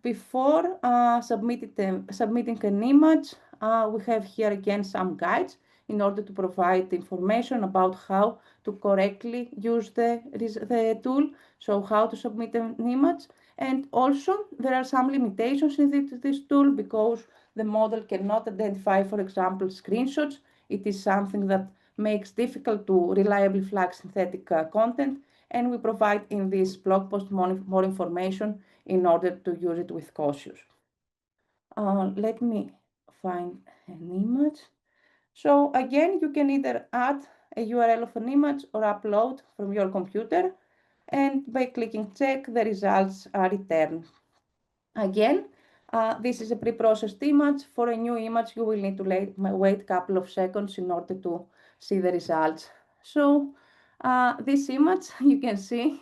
Before submitting an image, we have here again some guides in order to provide information about how to correctly use the tool, so how to submit an image. And also there are some limitations in this tool because the model cannot identify, for example, screenshots. It is something that makes difficult to reliably flag synthetic content, and we provide in this blog post more information in order to use it with caution. Let me find an image. So again, you can either add a URL of an image or upload from your computer, and by clicking check, the results are returned. Again, this is a pre-processed image. For a new image, you will need to wait a couple of seconds in order to see the results. So this image, you can see,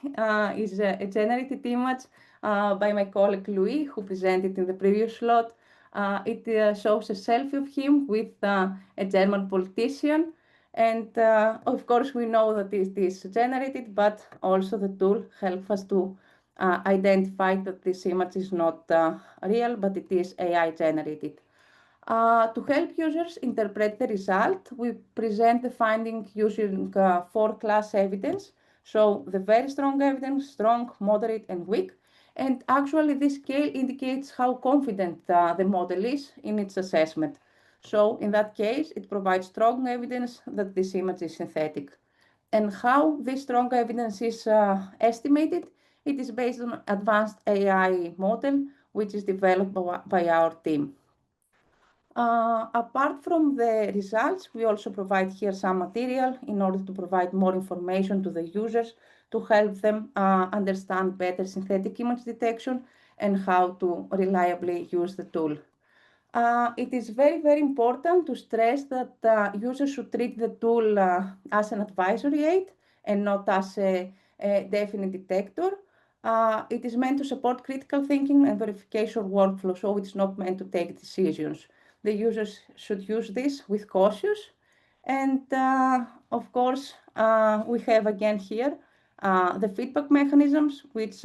is a generated image by my colleague Louis, who presented in the previous slot. It shows a selfie of him with a German politician. And of course, we know that it is generated, but also the tool helps us to identify that this image is not real, but it is AI generated. To help users interpret the result, we present the finding using 4 class evidence. So the very strong evidence, strong, moderate, and weak. And actually this scale indicates how confident the model is in its assessment. So in that case, it provides strong evidence that this image is synthetic. And how this strong evidence is estimated, it is based on advanced AI model, which is developed by our team. Apart from the results, we also provide here some material in order to provide more information to the users to help them understand better synthetic image detection and how to reliably use the tool. It is very, very important to stress that users should treat the tool as an advisory aid and not as a definite detector. It is meant to support critical thinking and verification workflow, so it's not meant to take decisions. The users should use this with caution. And of course, we have again here the feedback mechanisms, which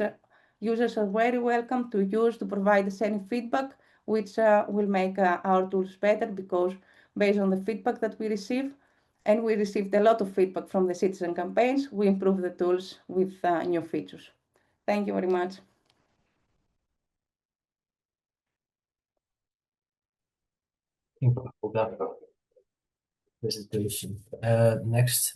users are very welcome to use to provide us any feedback, which will make our tools better, because based on the feedback that we receive, and we received a lot of feedback from the citizen campaigns, we improve the tools with new features. Thank you very much. Thank you for that presentation. Next,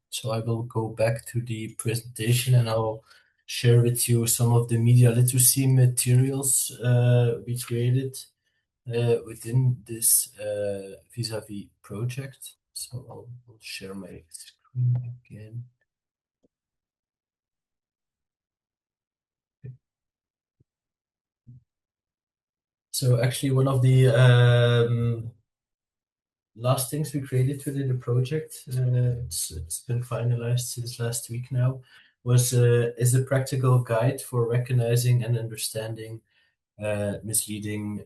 so I will go back to the presentation and I'll share with you some of the media literacy materials we created within this VISAVIS project. So I'll share my screen again. So actually one of the last things we created within the project, it's been finalized since last week now, is a practical guide for recognizing and understanding misleading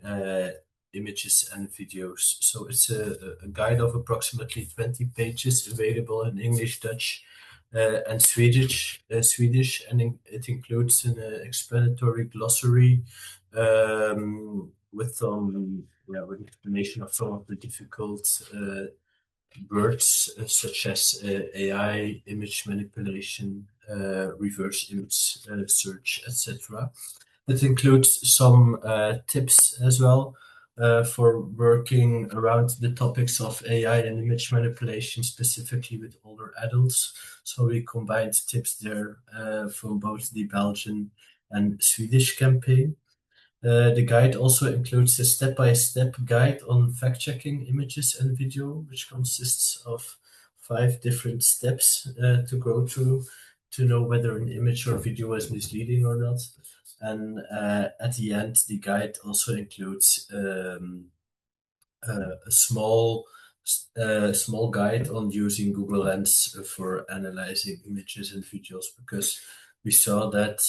images and videos. So it's a guide of approximately 20 pages available in English, Dutch, and Swedish, and it includes an explanatory glossary with with explanation of some of the difficult words such as AI, image manipulation, reverse image search, etc. It includes some tips as well for working around the topics of AI and image manipulation, specifically with older adults. So we combined tips there from both the Belgian and Swedish campaign. The guide also includes a step-by-step guide on fact-checking images and video, which consists of 5 different steps to go through to know whether an image or video is misleading or not. And at the end, the guide also includes a small guide on using Google Lens for analyzing images and videos, because we saw that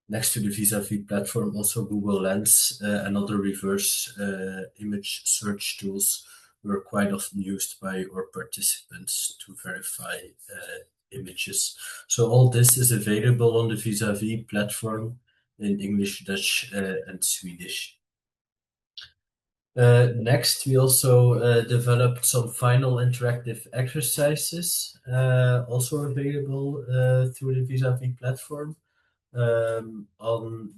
next to the VISAVIS platform, also Google Lens and other reverse image search tools were quite often used by our participants to verify images. So all this is available on the VISAVIS platform in English, Dutch, and Swedish. Next, we also developed some final interactive exercises, also available through the VISAVIS platform, on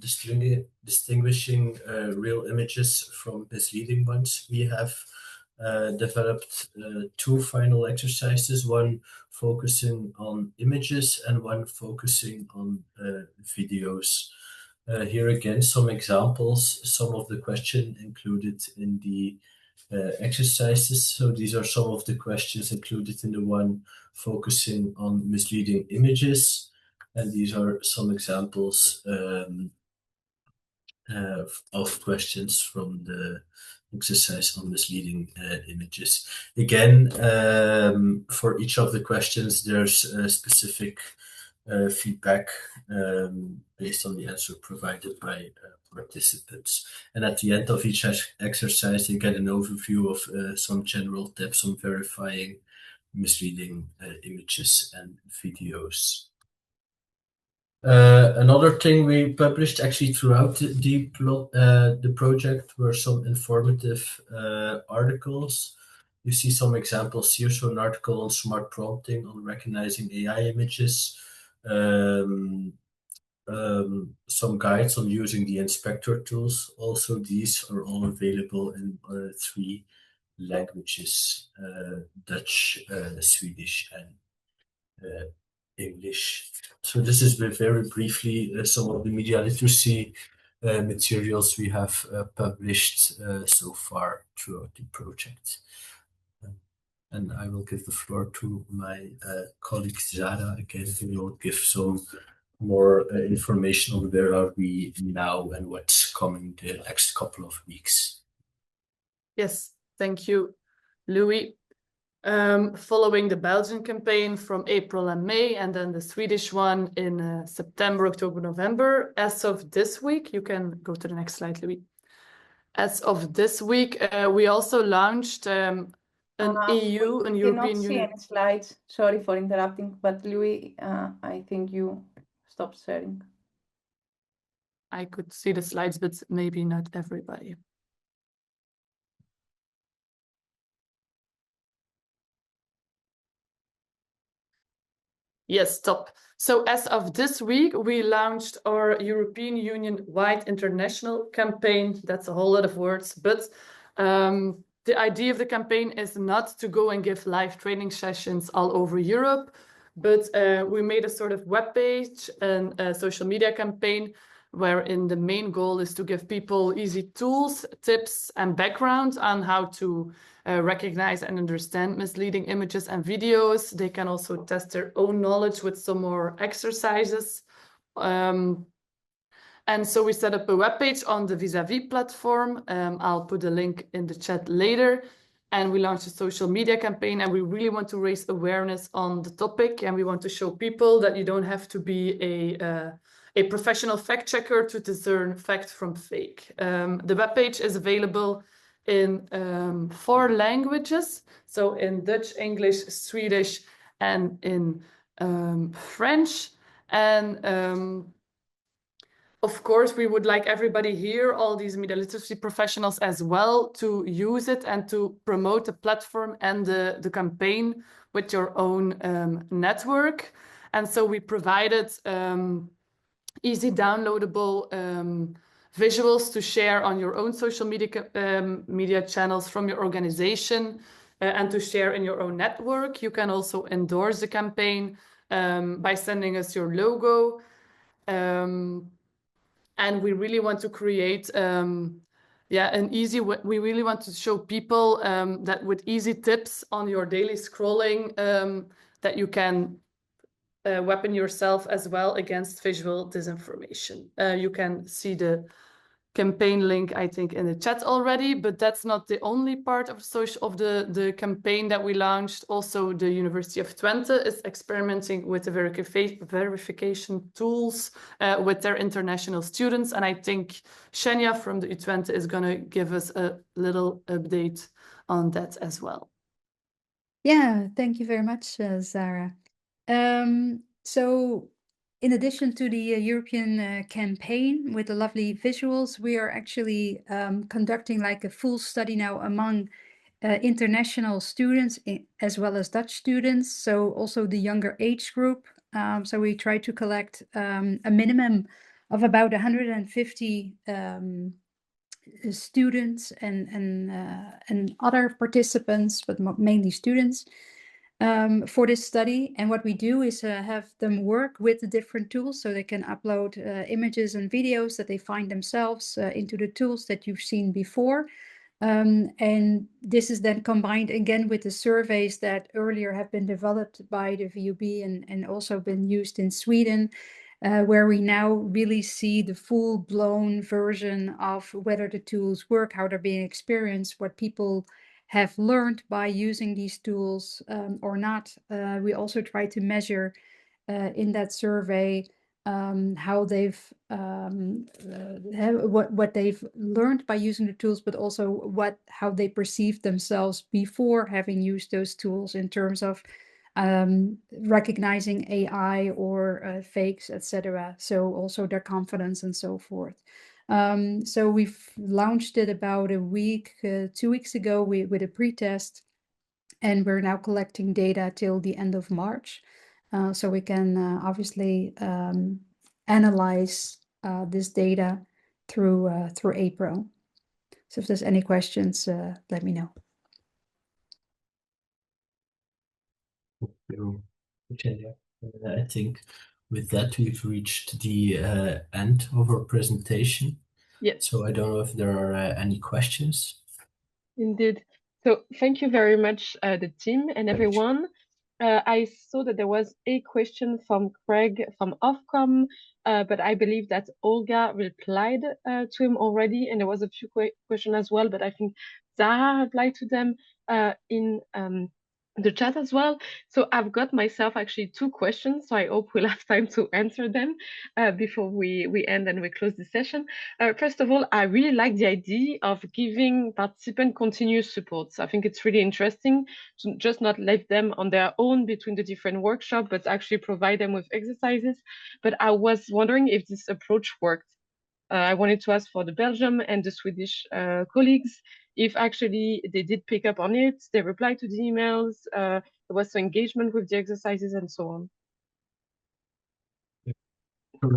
distinguishing real images from misleading ones. We have developed 2 final exercises, one focusing on images and one focusing on videos. Here again, some examples, some of the questions included in the exercises. So these are some of the questions included in the one focusing on misleading images. And these are some examples of questions from the exercise on misleading images. Again, for each of the questions, there's a specific feedback based on the answer provided by participants. And at the end of each exercise, you get an overview of some general tips on verifying misleading images and videos. Another thing we published actually throughout the project were some informative articles. You see some examples here. So an article on smart prompting, on recognizing AI images, some guides on using the inspector tools. Also, these are all available in 3 languages, Dutch, Swedish, and English. So this is very briefly some of the media literacy materials we have published so far throughout the project. And I will give the floor to my colleague Zara again, who will give some more information on where are we now and what's coming the next couple of weeks. Yes, thank you, Louis. Following the Belgian campaign from April and May, and then the Swedish one in September, October, November, as of this week, you can go to the next slide, Louis. As of this week, we also launched an EU, an European Union. Any slides. Sorry for interrupting, but Louis, I think you stopped sharing. I could see the slides, but maybe not everybody. Yes, stop. So as of this week, we launched our European Union-wide international campaign. That's a whole lot of words, but the idea of the campaign is not to go and give live training sessions all over Europe, but we made a sort of webpage and a social media campaign wherein the main goal is to give people easy tools, tips, and background on how to recognize and understand misleading images and videos. They can also test their own knowledge with some more exercises. And so we set up a webpage on the VISAVIS platform. I'll put a link in the chat later. And we launched a social media campaign, and we really want to raise awareness on the topic. And we want to show people that you don't have to be a professional fact checker to discern fact from fake. The webpage is available in 4 languages, so in Dutch, English, Swedish, and in French. And of course, we would like everybody here, all these media literacy professionals as well, to use it and to promote the platform and the campaign with your own network. And so we provided easy downloadable visuals to share on your own social media channels from your organization and to share in your own network. You can also endorse the campaign by sending us your logo. And we really want to create an easy way. We really want to show people that with easy tips on your daily scrolling that you can weapon yourself as well against visual disinformation. You can see the campaign link, I think, in the chat already, but that's not the only part of the campaign that we launched. Also, the University of Twente is experimenting with the verification tools with their international students. And I think Shenya from the Twente is going to give us a little update on that as well. Yeah, thank you very much, Zara. So in addition to the European campaign with the lovely visuals, we are actually conducting like a full study now among international students as well as Dutch students, so also the younger age group. So we try to collect a minimum of about 150 students and other participants, but mainly students, for this study. And what we do is have them work with the different tools, so they can upload images and videos that they find themselves into the tools that you've seen before. And this is then combined again with the surveys that earlier have been developed by the VUB and also been used in Sweden, where we now really see the full-blown version of whether the tools work, how they're being experienced, what people have learned by using these tools or not. We also try to measure in that survey how they've what they've learned by using the tools, but also how they perceive themselves before having used those tools in terms of recognizing AI or fakes, etc. So also their confidence and so forth. So we've launched it about 2 weeks ago with a pre-test, and we're now collecting data till the end of March. So we can obviously analyze this data through April. So if there's any questions, let me know. I think with that we've reached the end of our presentation. Yes. So I don't know if there are any questions. Indeed. So thank you very much, the team and everyone. I saw that there was a question from Craig from Ofcom, but I believe that Olga replied to him already, and there was a few questions as well, but I think Zara replied to them in the chat as well. So I've got myself actually 2 questions, so I hope we'll have time to answer them before we end and we close the session. First of all, I really like the idea of giving participants continuous support. So I think it's really interesting to just not leave them on their own between the different workshops, but actually provide them with exercises. But I was wondering if this approach worked. I wanted to ask for the Belgium and the Swedish colleagues if actually they did pick up on it, they replied to the emails, there was some engagement with the exercises and so on. For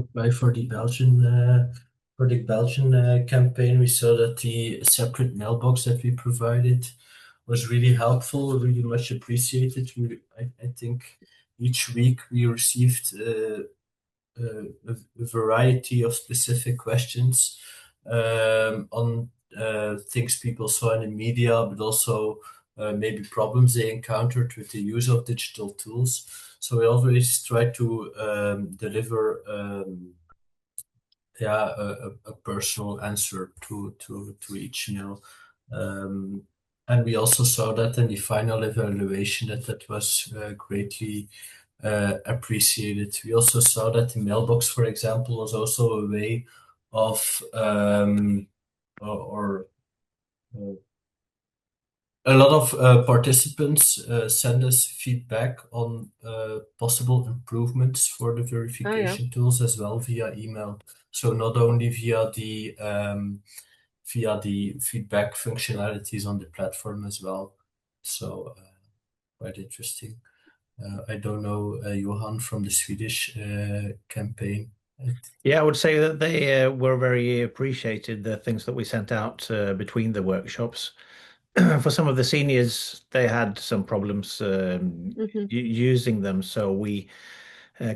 the Belgian campaign, we saw that the separate mailbox that we provided was really helpful, really much appreciated. I think each week we received a variety of specific questions on things people saw in the media, but also maybe problems they encountered with the use of digital tools. So we always try to deliver a personal answer to each mail. And we also saw that in the final evaluation that was greatly appreciated. We also saw that the mailbox, for example, was also a way of a lot of participants send us feedback on possible improvements for the verification tools as well via email. So not only via the feedback functionalities on the platform as well. So quite interesting. I don't know, Johan from the Swedish campaign. Yeah, I would say that they were very appreciated, the things that we sent out between the workshops. For some of the seniors, they had some problems using them. So we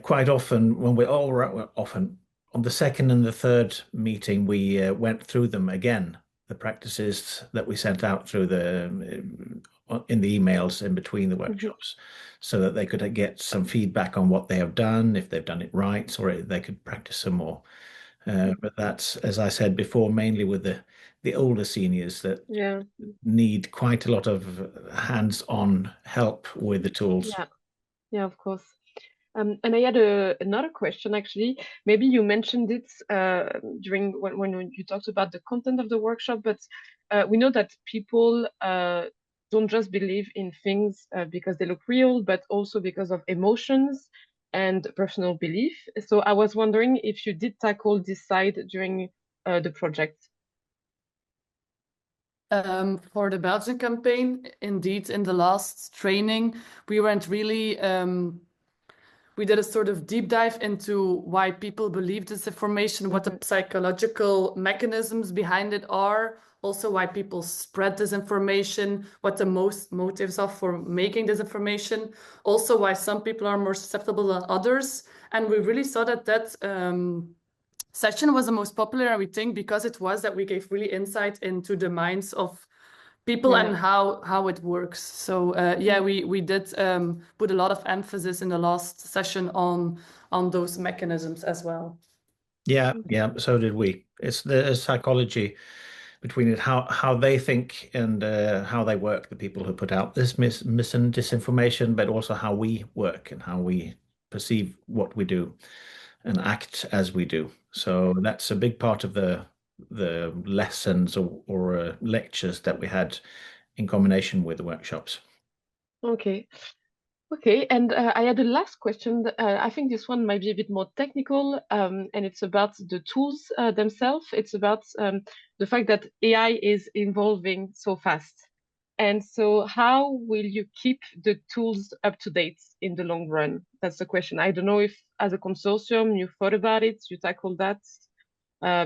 quite often, when we're all often on the second and the third meeting, we went through them again, the practices that we sent out through in the emails in between the workshops, so that they could get some feedback on what they have done, if they've done it right, or they could practice some more. But that's, as I said before, mainly with the older seniors that need quite a lot of hands-on help with the tools. Yeah, of course. And I had another question, actually. Maybe you mentioned it during when you talked about the content of the workshop, but we know that people don't just believe in things because they look real, but also because of emotions and personal belief. So I was wondering if you did tackle this side during the project. For the Belgian campaign, indeed, in the last training, we went really, we did a sort of deep dive into why people believe this information, what the psychological mechanisms behind it are, also why people spread this information, what the most motives are for making this information, also why some people are more susceptible than others. And we really saw that session was the most popular, we think, because it was that we gave really insight into the minds of people and how it works. So we did put a lot of emphasis in the last session on those mechanisms as well. Yeah, so did we. It's the psychology between it, how they think and how they work, the people who put out this mis and disinformation, but also how we work and how we perceive what we do and act as we do. So that's a big part of the lessons or lectures that we had in combination with the workshops. Okay, and I had a last question. I think this one might be a bit more technical, and it's about the tools themselves. It's about the fact that AI is evolving so fast. And so how will you keep the tools up to date in the long run? That's the question. I don't know if as a consortium you thought about it, you tackled that.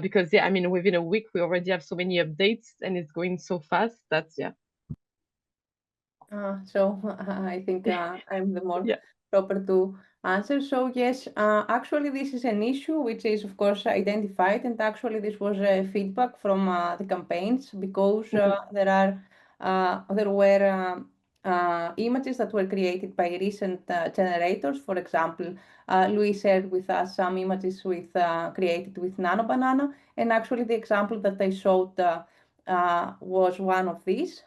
Because I mean, within a week, we already have so many updates and it's going so fast that, So I think I'm the more proper to answer. So yes, actually this is an issue which is of course identified, and actually this was feedback from the campaigns, because there were images that were created by recent generators. For example, Louis shared with us some images with created with Nano Banana, and actually the example that I showed was one of these,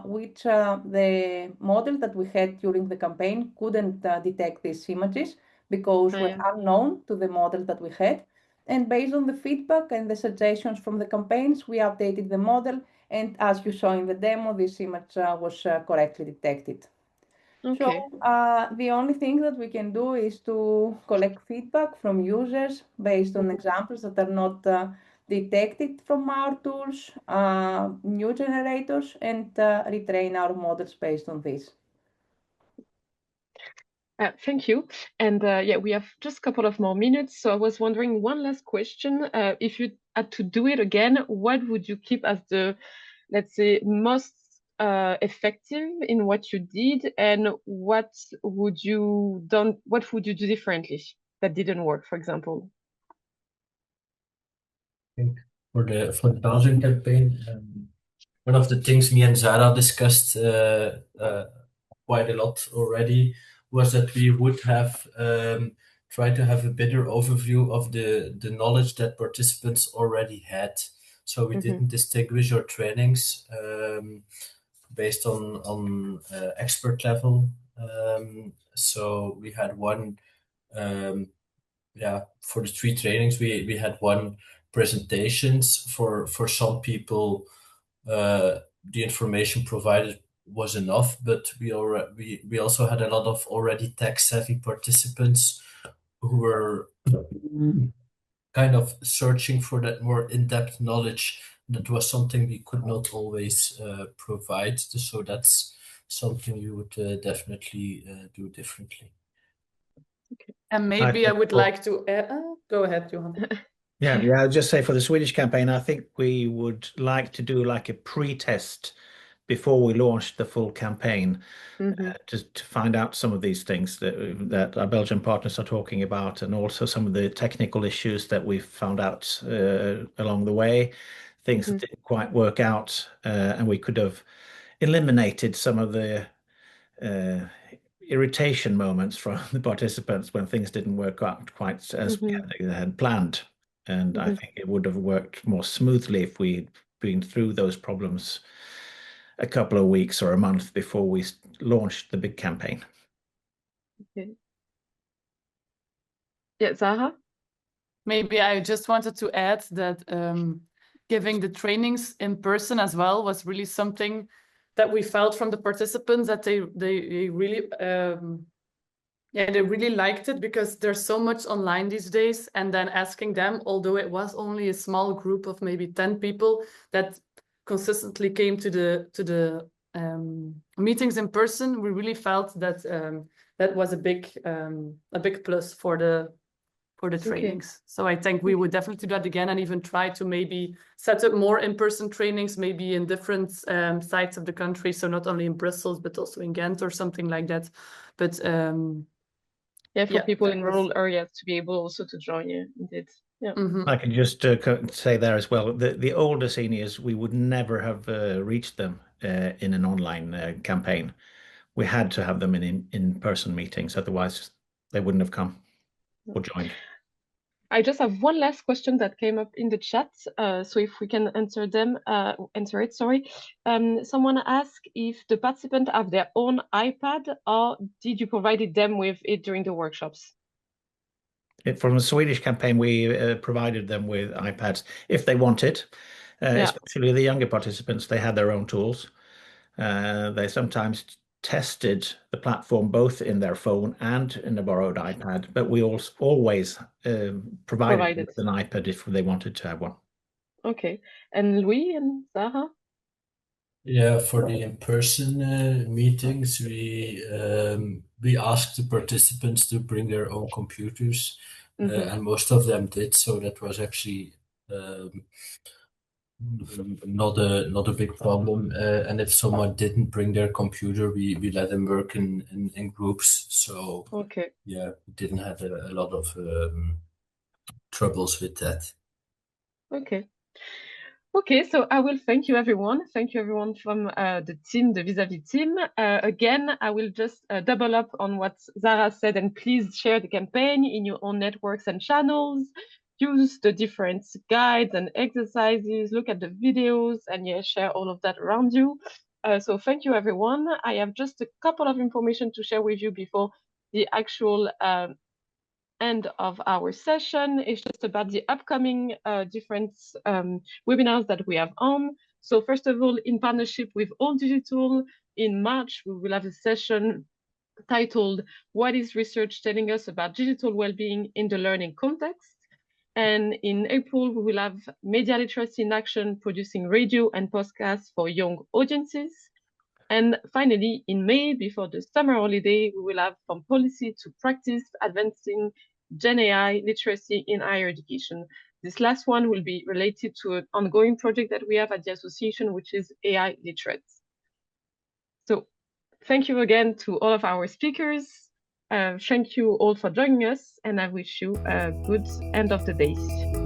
which the model that we had during the campaign couldn't detect these images because were unknown to the model that we had. And based on the feedback and the suggestions from the campaigns, we updated the model, and as you saw in the demo, this image was correctly detected. Okay. So the only thing that we can do is to collect feedback from users based on examples that are not detected from our tools, new generators, and retrain our models based on this. Thank you. And yeah, we have just a couple of more minutes. So I was wondering, one last question. If you had to do it again, what would you keep as the, let's say, most effective in what you did, and what would you do differently that didn't work, for example? I think for the Belgian campaign, one of the things me and Zara discussed quite a lot already was that we would have tried to have a better overview of the knowledge that participants already had. So we didn't distinguish our trainings based on expert level. So we had one, for the 3 trainings, we had one presentations. For some people, the information provided was enough, but we also had a lot of already tech-savvy participants who were kind of searching for that more in-depth knowledge. That was something we could not always provide. So that's something you would definitely do differently. Okay. And maybe I would like to add, go ahead, Johan. Yeah, I'll just say for the Swedish campaign, I think we would like to do like a pre-test before we launch the full campaign, to find out some of these things that our Belgian partners are talking about, and also some of the technical issues that we've found out along the way, things that didn't quite work out, and we could have eliminated some of the irritation moments from the participants when things didn't work out quite as we had planned. And I think it would have worked more smoothly if we'd been through those problems a couple of weeks or a month before we launched the big campaign. Okay. Yeah, Zara? Maybe I just wanted to add that giving the trainings in person as well was really something that we felt from the participants, that they really they really liked it, because there's so much online these days. And then asking them, although it was only a small group of maybe 10 people that consistently came to the meetings in person, we really felt that that was a big plus for the trainings. So I think we would definitely do that again, and even try to maybe set up more in-person trainings, maybe in different sites of the country. So not only in Brussels, but also in Ghent or something like that. But for people in rural areas to be able also to join you, indeed. Yeah. I can just say there as well, the older seniors, we would never have reached them in an online campaign. We had to have them in in-person meetings, otherwise they wouldn't have come or joined. I just have one last question that came up in the chat. So if we can answer it, sorry. Someone asked if the participants have their own iPad, or did you provide them with it during the workshops? From the Swedish campaign, we provided them with iPads if they wanted, especially the younger participants. They had their own tools. They sometimes tested the platform both in their phone and in a borrowed iPad, but we always provided them with an iPad if they wanted to have one. Okay. And Louis and Zara? Yeah, for the in-person meetings, we asked the participants to bring their own computers, and most of them did. So that was actually Not a big problem. And if someone didn't bring their computer, we let them work in groups. So Okay. yeah, we didn't have a lot of troubles with that. Okay. Okay, so I will thank you everyone. Thank you everyone from the team, the VISAVIS team. Again, I will just double up on what Zara said, and please share the campaign in your own networks and channels. Use the different guides and exercises, look at the videos, and yeah, share all of that around you. So thank you everyone. I have just a couple of information to share with you before the actual end of our session. Is just about the upcoming different webinars that we have on. So first of all, in partnership with All Digital, in March, we will have a session titled "What is Research Telling Us About Digital Wellbeing in the Learning Context?" And in April, we will have Media Literacy in Action, producing radio and podcasts for young audiences. And finally, in May, before the summer holiday, we will have From Policy to Practice, Advancing Gen AI Literacy in Higher Education. This last one will be related to an ongoing project that we have at the association, which is AI Literates. So thank you again to all of our speakers. Thank you all for joining us, and I wish you a good end of the day.